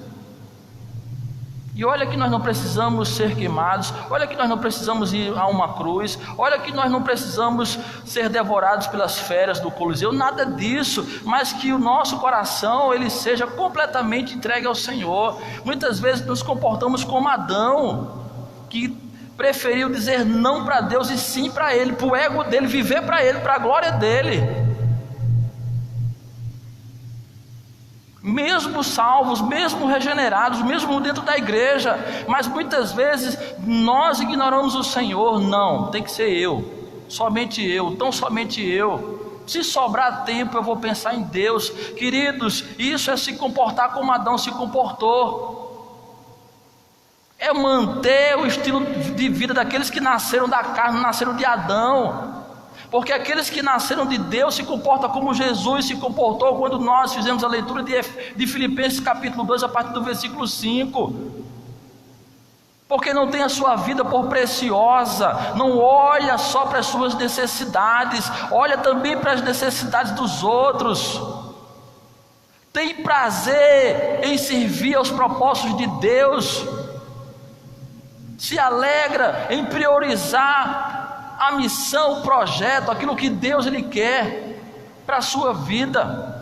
E olha que nós não precisamos ser queimados, olha que nós não precisamos ir a uma cruz, olha que nós não precisamos ser devorados pelas feras do Coliseu, nada disso, mas que o nosso coração ele seja completamente entregue ao Senhor. Muitas vezes nos comportamos como Adão, que preferiu dizer não para Deus e sim para Ele, para o ego dele, viver para Ele, para a glória dele. Mesmo salvos, mesmo regenerados, mesmo dentro da igreja, mas muitas vezes nós ignoramos o Senhor. Não, tem que ser eu, somente eu, tão somente eu. Se sobrar tempo eu vou pensar em Deus. Queridos, isso é se comportar como Adão se comportou, é manter o estilo de vida daqueles que nasceram da carne, nasceram de Adão. Porque aqueles que nasceram de Deus se comportam como Jesus se comportou quando nós fizemos a leitura de Filipenses capítulo 2, a partir do versículo 5. Porque não tem a sua vida por preciosa, não olha só para as suas necessidades, olha também para as necessidades dos outros. Tem prazer em servir aos propósitos de Deus, se alegra em priorizar a missão, o projeto, aquilo que Deus Ele quer para a sua vida.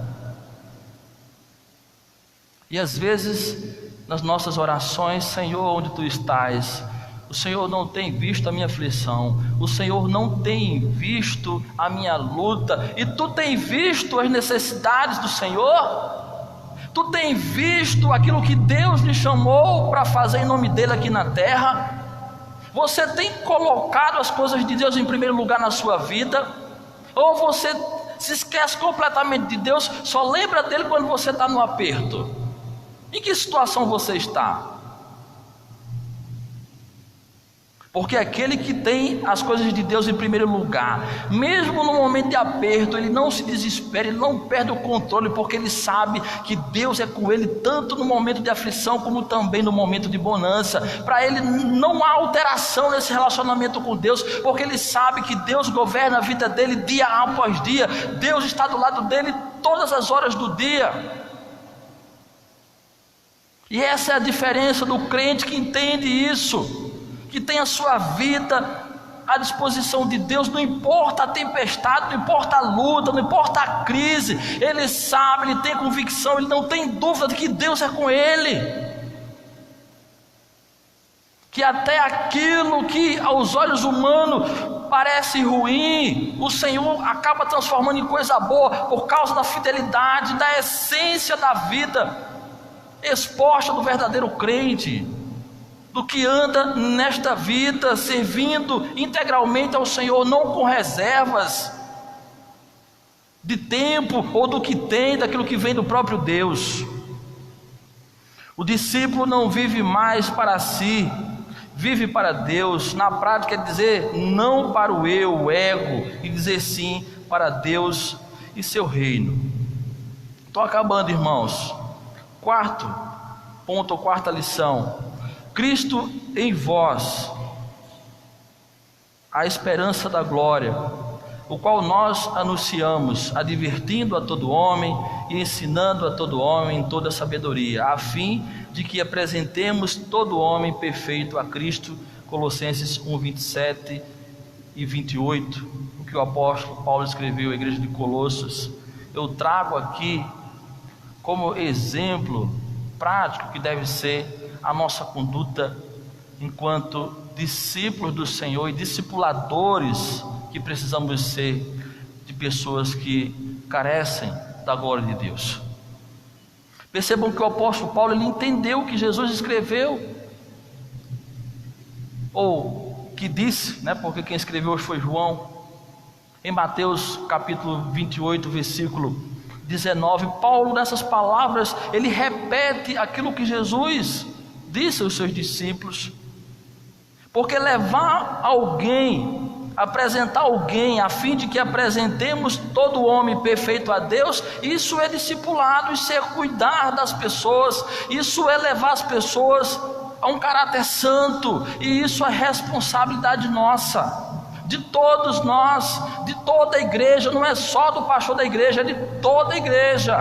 E às vezes nas nossas orações: Senhor, onde Tu estás? O Senhor não tem visto a minha aflição, o Senhor não tem visto a minha luta, e Tu tem visto as necessidades do Senhor? Tu tem visto aquilo que Deus lhe chamou para fazer em nome dEle aqui na terra? Você tem colocado as coisas de Deus em primeiro lugar na sua vida? Ou você se esquece completamente de Deus, só lembra dele quando você está no aperto? Em que situação você está? Porque aquele que tem as coisas de Deus em primeiro lugar, mesmo no momento de aperto, ele não se desespera, ele não perde o controle, porque ele sabe que Deus é com ele, tanto no momento de aflição, como também no momento de bonança. Para ele não há alteração nesse relacionamento com Deus, porque ele sabe que Deus governa a vida dele dia após dia, Deus está do lado dele todas as horas do dia. E essa é a diferença do crente que entende isso, que tem a sua vida à disposição de Deus. Não importa a tempestade, não importa a luta, não importa a crise, ele sabe, ele tem convicção, ele não tem dúvida de que Deus é com ele, que até aquilo que aos olhos humanos parece ruim, o Senhor acaba transformando em coisa boa, por causa da fidelidade, da essência da vida exposta do verdadeiro crente, do que anda nesta vida servindo integralmente ao Senhor, não com reservas de tempo ou do que tem, daquilo que vem do próprio Deus. O discípulo não vive mais para si, vive para Deus. Na prática é dizer não para o eu, o ego, e dizer sim para Deus e seu reino. Estou acabando, irmãos. Quarto ponto, ou quarta lição: Cristo em vós, a esperança da glória. o qual nós anunciamos, advertindo a todo homem e ensinando a todo homem em toda sabedoria, a fim de que apresentemos todo homem perfeito a Cristo. Colossenses 1, 27 e 28, o que o apóstolo Paulo escreveu à igreja de Colossos. Eu trago aqui como exemplo prático que deve ser a nossa conduta enquanto discípulos do Senhor e discipuladores que precisamos ser de pessoas que carecem da glória de Deus. Percebam que o apóstolo Paulo, ele entendeu o que Jesus escreveu, ou que disse, né, porque quem escreveu hoje foi João, em Mateus capítulo 28, versículo 19. Paulo, nessas palavras, ele repete aquilo que Jesus disse aos seus discípulos, porque levar alguém, apresentar alguém, a fim de que apresentemos todo homem perfeito a Deus, isso é discipulado, isso é cuidar das pessoas, isso é levar as pessoas a um caráter santo, e isso é responsabilidade nossa, de todos nós, de toda a igreja, não é só do pastor da igreja, é de toda a igreja.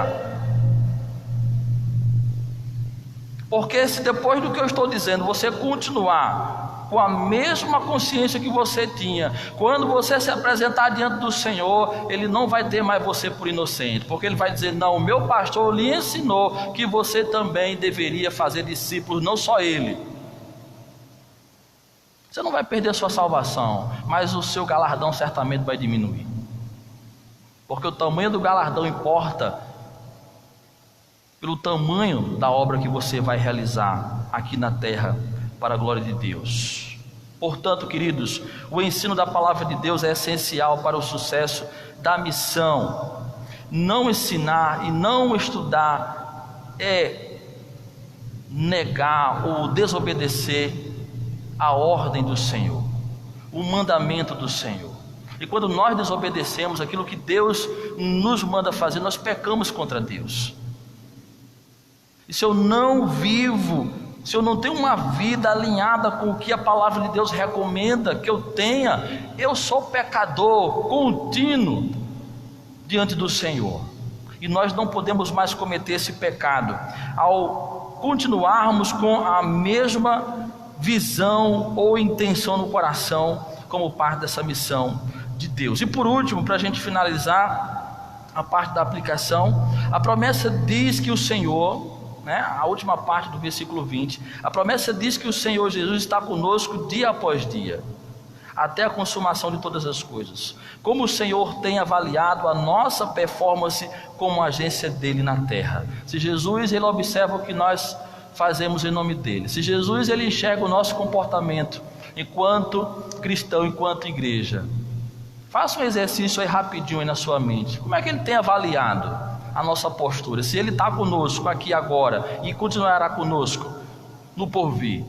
Porque se depois do que eu estou dizendo, você continuar com a mesma consciência que você tinha, quando você se apresentar diante do Senhor, Ele não vai ter mais você por inocente, porque Ele vai dizer: não, o meu pastor lhe ensinou que você também deveria fazer discípulos, não só ele. Você não vai perder a sua salvação, mas o seu galardão certamente vai diminuir, porque o tamanho do galardão importa pelo tamanho da obra que você vai realizar aqui na terra para a glória de Deus. Portanto, queridos, o ensino da palavra de Deus é essencial para o sucesso da missão. Não ensinar e não estudar é negar ou desobedecer a ordem do Senhor, o mandamento do Senhor. E quando nós desobedecemos aquilo que Deus nos manda fazer, nós pecamos contra Deus. E se eu não vivo, se eu não tenho uma vida alinhada com o que a palavra de Deus recomenda que eu tenha, eu sou pecador contínuo diante do Senhor. E nós não podemos mais cometer esse pecado ao continuarmos com a mesma visão ou intenção no coração como parte dessa missão de Deus. E por último, para a gente finalizar a parte da aplicação, a promessa diz que o Senhor, a última parte do versículo 20, a promessa diz que o Senhor Jesus está conosco dia após dia, até a consumação de todas as coisas. Como o Senhor tem avaliado a nossa performance como agência dele na terra? Se Jesus, ele observa o que nós fazemos em nome dele, se Jesus, ele enxerga o nosso comportamento enquanto cristão, enquanto igreja, faça um exercício aí rapidinho aí na sua mente. Como é que ele tem avaliado a nossa postura? Se ele está conosco aqui agora e continuará conosco no porvir,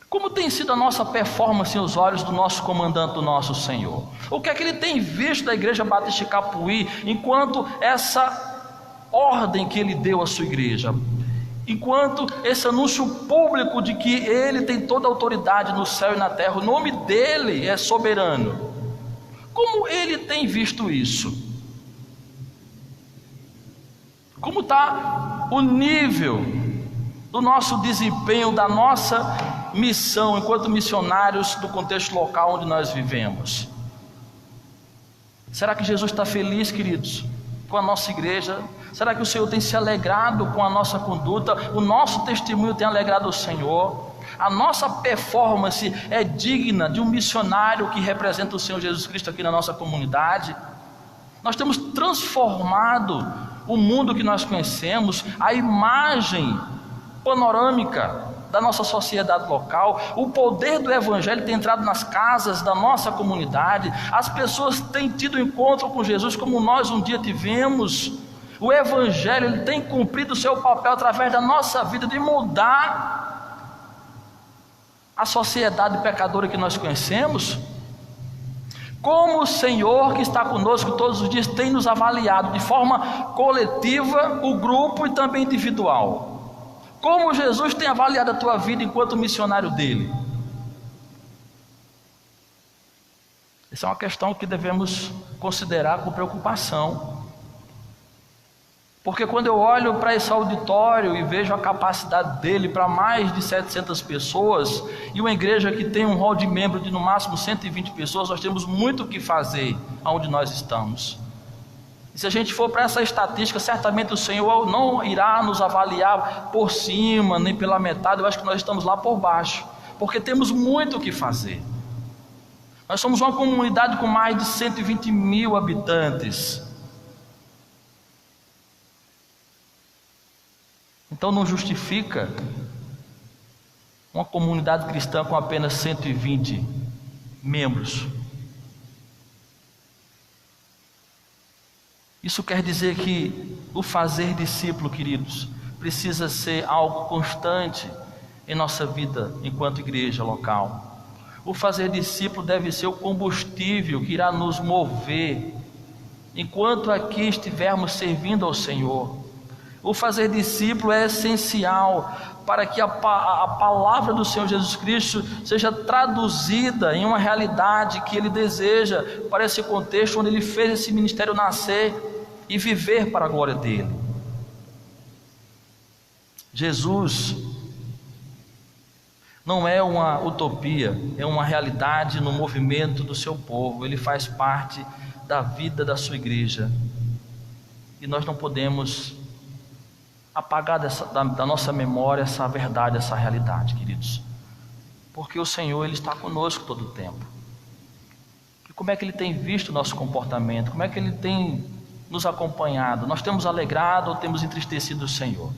como tem sido a nossa performance aos olhos do nosso comandante, do nosso Senhor? O que é que ele tem visto da igreja Batista de Capuí enquanto essa ordem que ele deu à sua igreja, enquanto esse anúncio público de que ele tem toda a autoridade no céu e na terra, o nome dele é soberano? Como ele tem visto isso? Como está o nível do nosso desempenho, da nossa missão enquanto missionários do contexto local onde nós vivemos? Será que Jesus está feliz, queridos, com a nossa igreja? Será que o Senhor tem se alegrado com a nossa conduta? O nosso testemunho tem alegrado o Senhor? A nossa performance é digna de um missionário que representa o Senhor Jesus Cristo aqui na nossa comunidade? Nós temos transformado o mundo que nós conhecemos, a imagem panorâmica da nossa sociedade local. O poder do Evangelho tem entrado nas casas da nossa comunidade. As pessoas têm tido encontro com Jesus como nós um dia tivemos. O Evangelho, ele tem cumprido o seu papel através da nossa vida de mudar a sociedade pecadora que nós conhecemos. Como o Senhor que está conosco todos os dias tem nos avaliado de forma coletiva, o grupo e também individual. Como Jesus tem avaliado a tua vida enquanto missionário dele? Essa é uma questão que devemos considerar com preocupação. Porque quando eu olho para esse auditório e vejo a capacidade dele para mais de 700 pessoas, e uma igreja que tem um hall de membro de no máximo 120 pessoas, nós temos muito o que fazer onde nós estamos. E se a gente for para essa estatística, certamente o Senhor não irá nos avaliar por cima, nem pela metade. Eu acho que nós estamos lá por baixo, porque temos muito o que fazer. Nós somos uma comunidade com mais de 120 mil habitantes. Então não justifica uma comunidade cristã com apenas 120 membros. Isso quer dizer que o fazer discípulo, queridos, precisa ser algo constante em nossa vida enquanto igreja local. O fazer discípulo deve ser o combustível que irá nos mover enquanto aqui estivermos servindo ao Senhor. O fazer discípulo é essencial para que a palavra do Senhor Jesus Cristo seja traduzida em uma realidade que Ele deseja para esse contexto onde Ele fez esse ministério nascer e viver para a glória dEle. Jesus não é uma utopia, é uma realidade no movimento do seu povo. Ele faz parte da vida da sua igreja, e nós não podemos apagar da nossa memória essa verdade, essa realidade, queridos, porque o Senhor, Ele está conosco todo o tempo. E como é que Ele tem visto o nosso comportamento? Como é que Ele tem nos acompanhado? Nós temos alegrado ou temos entristecido o Senhor?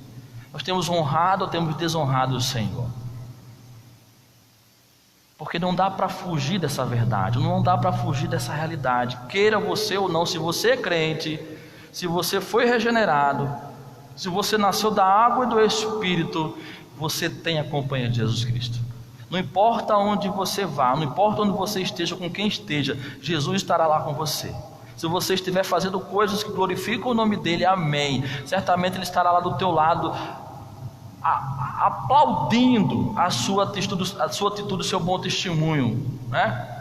Nós temos honrado ou temos desonrado o Senhor? Porque não dá para fugir dessa verdade, não dá para fugir dessa realidade, queira você ou não. Se você é crente, se você foi regenerado, se você nasceu da água e do Espírito, você tem a companhia de Jesus Cristo. Não importa onde você vá, não importa onde você esteja, com quem esteja, Jesus estará lá com você. Se você estiver fazendo coisas que glorificam o nome dEle, amém, certamente Ele estará lá do teu lado, aplaudindo a sua atitude, o seu bom testemunho, né?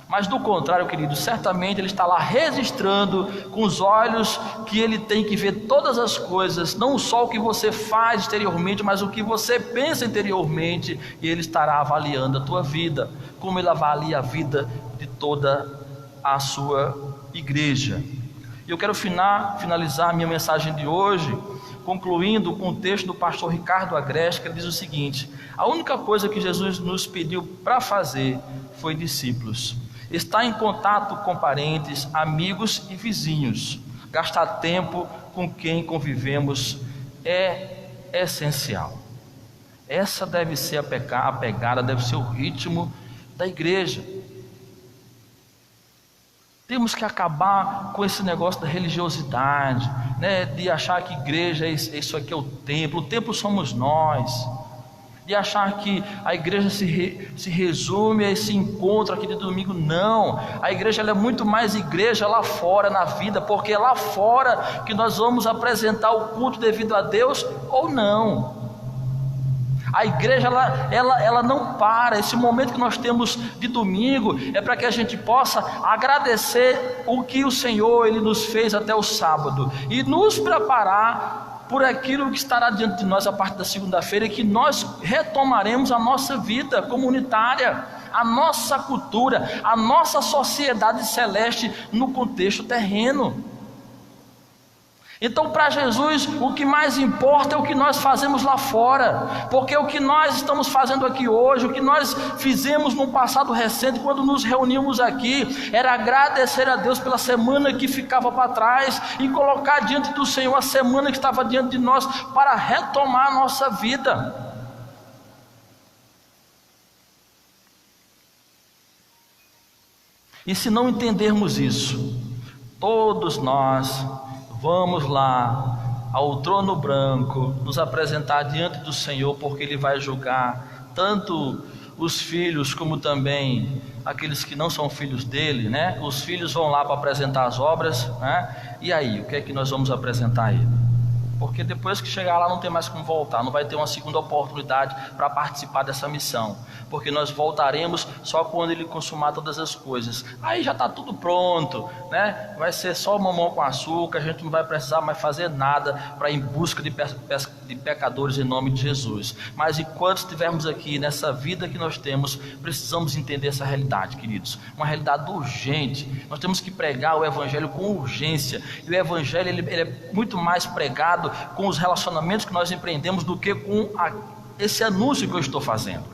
Mas do contrário, querido, certamente Ele está lá registrando com os olhos que Ele tem que ver todas as coisas, não só o que você faz exteriormente, mas o que você pensa interiormente, e Ele estará avaliando a tua vida, como Ele avalia a vida de toda a sua igreja. E eu quero finalizar a minha mensagem de hoje, concluindo com o texto do pastor Ricardo Agreste, que ele diz o seguinte: a única coisa que Jesus nos pediu para fazer foi discípulos. Estar em contato com parentes, amigos e vizinhos, gastar tempo com quem convivemos é essencial. Essa deve ser a pegada, deve ser o ritmo da igreja. Temos que acabar com esse negócio da religiosidade, né? De achar que igreja isso aqui é o templo somos nós. De achar que a igreja se resume a esse encontro aqui de domingo. Não, a igreja ela é muito mais igreja lá fora na vida, porque é lá fora que nós vamos apresentar o culto devido a Deus ou não. A igreja ela não para. Esse momento que nós temos de domingo é para que a gente possa agradecer o que o Senhor Ele nos fez até o sábado e nos preparar por aquilo que estará diante de nós a partir da segunda-feira, e que nós retomaremos a nossa vida comunitária, a nossa cultura, a nossa sociedade celeste no contexto terreno. Então, para Jesus, o que mais importa é o que nós fazemos lá fora, porque o que nós estamos fazendo aqui hoje, o que nós fizemos no passado recente, quando nos reunimos aqui, era agradecer a Deus pela semana que ficava para trás e colocar diante do Senhor a semana que estava diante de nós, para retomar a nossa vida. E se não entendermos isso, todos nós vamos lá ao trono branco, nos apresentar diante do Senhor, porque Ele vai julgar tanto os filhos como também aqueles que não são filhos dele, né? Os filhos vão lá para apresentar as obras, né? E aí, o que é que nós vamos apresentar a Ele? porque depois que chegar lá não tem mais como voltar, não vai ter uma segunda oportunidade para participar dessa missão, porque nós voltaremos só quando Ele consumar todas as coisas. Aí já está tudo pronto, né? Vai ser só mamão com açúcar, a gente não vai precisar mais fazer nada para ir em busca de pecadores em nome de Jesus. Mas enquanto estivermos aqui nessa vida que nós temos, precisamos entender essa realidade, queridos, uma realidade urgente. Nós temos que pregar o Evangelho com urgência, e o Evangelho ele é muito mais pregado com os relacionamentos que nós empreendemos do que com esse anúncio que eu estou fazendo.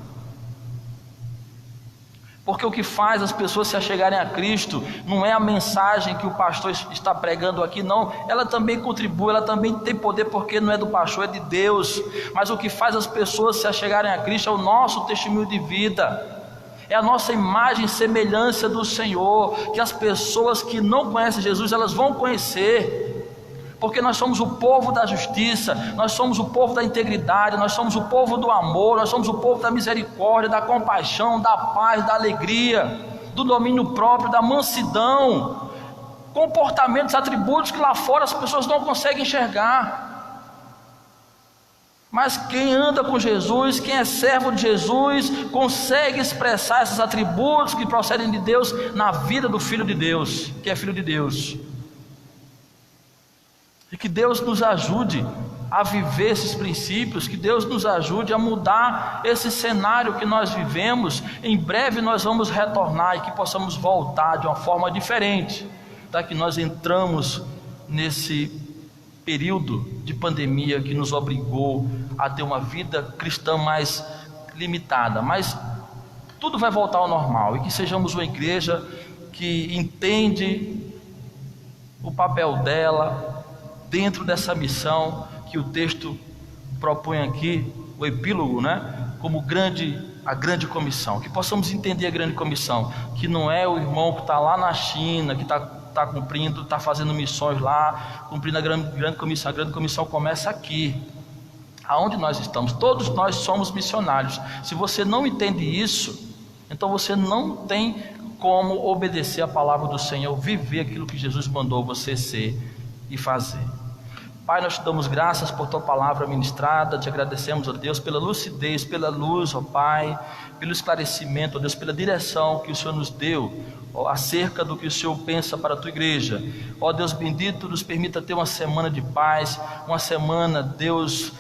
Porque o que faz as pessoas se achegarem a Cristo não é a mensagem que o pastor está pregando aqui, não. Ela também contribui, ela também tem poder, porque não é do pastor, é de Deus. Mas o que faz as pessoas se achegarem a Cristo é o nosso testemunho de vida, é a nossa imagem e semelhança do Senhor, que as pessoas que não conhecem Jesus, elas vão conhecer. Porque nós somos o povo da justiça, nós somos o povo da integridade, nós somos o povo do amor, nós somos o povo da misericórdia, da compaixão, da paz, da alegria, do domínio próprio, da mansidão, comportamentos, atributos que lá fora as pessoas não conseguem enxergar. Mas quem anda com Jesus, quem é servo de Jesus, consegue expressar esses atributos que procedem de Deus na vida do Filho de Deus, que é Filho de Deus. E que Deus nos ajude a viver esses princípios, que Deus nos ajude a mudar esse cenário que nós vivemos. Em breve nós vamos retornar e que possamos voltar de uma forma diferente, tá? Que nós entramos nesse período de pandemia que nos obrigou a ter uma vida cristã mais limitada, mas tudo vai voltar ao normal, e que sejamos uma igreja que entende o papel dela dentro dessa missão que o texto propõe aqui, o epílogo, né? Como a grande comissão, que possamos entender a grande comissão, que não é o irmão que está lá na China, que está cumprindo, está fazendo missões lá, cumprindo a grande comissão. A grande comissão começa aqui, aonde nós estamos. Todos nós somos missionários. Se você não entende isso, então você não tem como obedecer a palavra do Senhor, viver aquilo que Jesus mandou você ser e fazer. Pai, nós te damos graças por tua palavra ministrada, te agradecemos, ó Deus, pela lucidez, pela luz, ó Pai, pelo esclarecimento, ó Deus, pela direção que o Senhor nos deu, ó, acerca do que o Senhor pensa para a tua igreja. Ó Deus bendito, nos permita ter uma semana de paz, uma semana, Deus,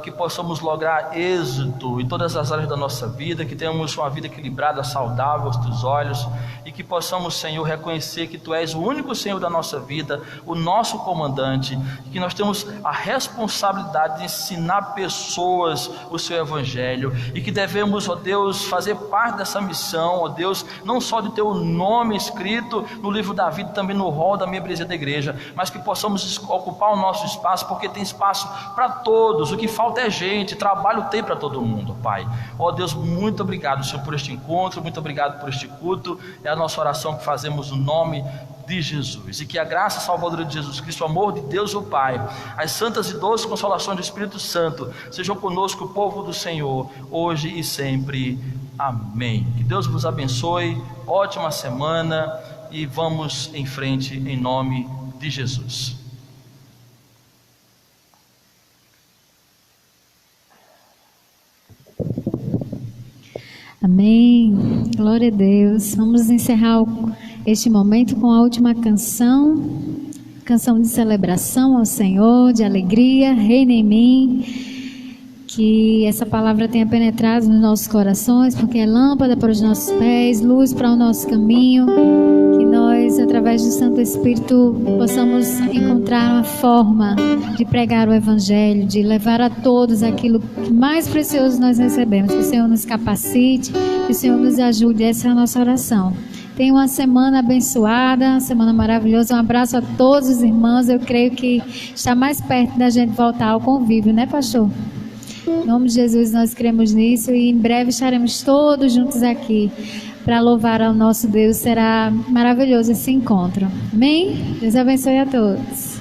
que possamos lograr êxito em todas as áreas da nossa vida, que tenhamos uma vida equilibrada, saudável aos teus olhos, e que possamos, Senhor, reconhecer que tu és o único Senhor da nossa vida, o nosso comandante, e que nós temos a responsabilidade de ensinar pessoas o seu evangelho, e que devemos, ó Deus, fazer parte dessa missão, ó Deus, não só de ter o nome escrito no livro da vida, também no rol da membresia da igreja, mas que possamos ocupar o nosso espaço, porque tem espaço para todos. O que falta é gente, trabalho tem para todo mundo, Pai. Ó Deus, muito obrigado, Senhor, por este encontro, muito obrigado por este culto. É a nossa oração que fazemos no nome de Jesus, e que a graça salvadora de Jesus Cristo, o amor de Deus o Pai, as santas e doces consolações do Espírito Santo sejam conosco, o povo do Senhor, hoje e sempre. Amém. Que Deus vos abençoe, ótima semana, e vamos em frente em nome de Jesus. Amém, glória a Deus. Vamos encerrar este momento com a última canção de celebração ao Senhor, de alegria. Reina em mim. Que essa palavra tenha penetrado nos nossos corações, porque é lâmpada para os nossos pés, luz para o nosso caminho. Que nós, através do Santo Espírito, possamos encontrar uma forma de pregar o Evangelho, de levar a todos aquilo que mais precioso nós recebemos. Que o Senhor nos capacite, que o Senhor nos ajude. Essa é a nossa oração. Tenha uma semana abençoada, uma semana maravilhosa. Um abraço a todos os irmãos. Eu creio que está mais perto da gente voltar ao convívio, né, pastor? Em nome de Jesus nós cremos nisso, e em breve estaremos todos juntos aqui para louvar ao nosso Deus. Será maravilhoso esse encontro. Amém? Deus abençoe a todos.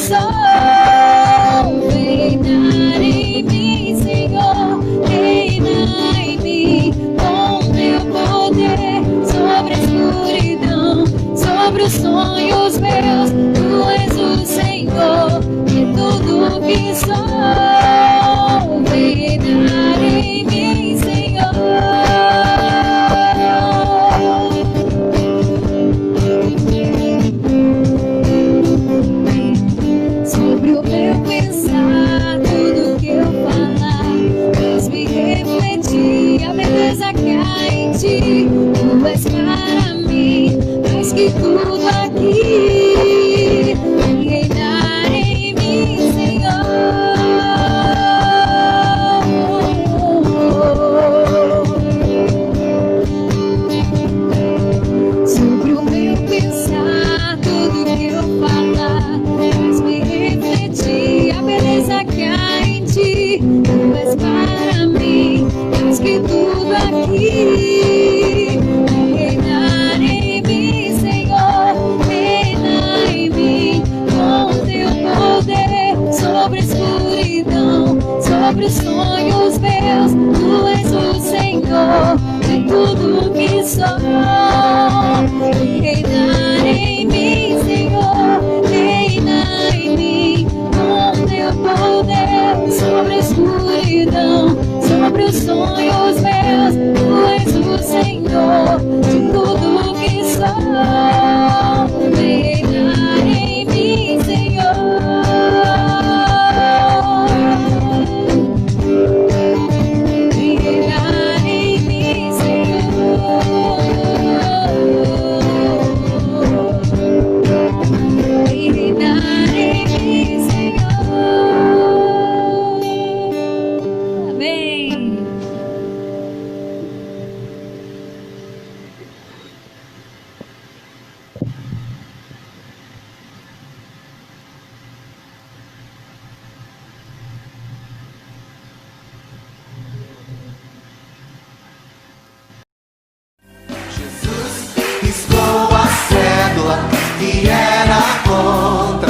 sou. Reinar em mim, Senhor, reina em mim, com teu poder sobre a escuridão, sobre os sonhos meus. Tu és o Senhor de tudo que sou. Reinar em mim, Senhor. Sobre o meu pensar, tudo que eu falar, faz-me refletir a beleza que há em ti. Tu és para mim mais que tudo aqui. Reinar em mim, Senhor. Sobre o meu pensar, tudo que eu falar, faz-me refletir a beleza que há em ti. Tu és para mim mais que tudo aqui. Reinar em mim, Senhor, reina em mim, com teu poder sobre a escuridão, sobre os sonhos meus. Tu és o Senhor de tudo que sou. Reinar em mim, Senhor, reina em mim, com teu poder sobre a escuridão, sobre os sonhos meus. Tu és o Senhor de tudo que sou. Reinar em mim, Senhor. Reinar em mim, Senhor. Reinar em mim, Senhor. Amém. Jesus riscou a cédula que era contra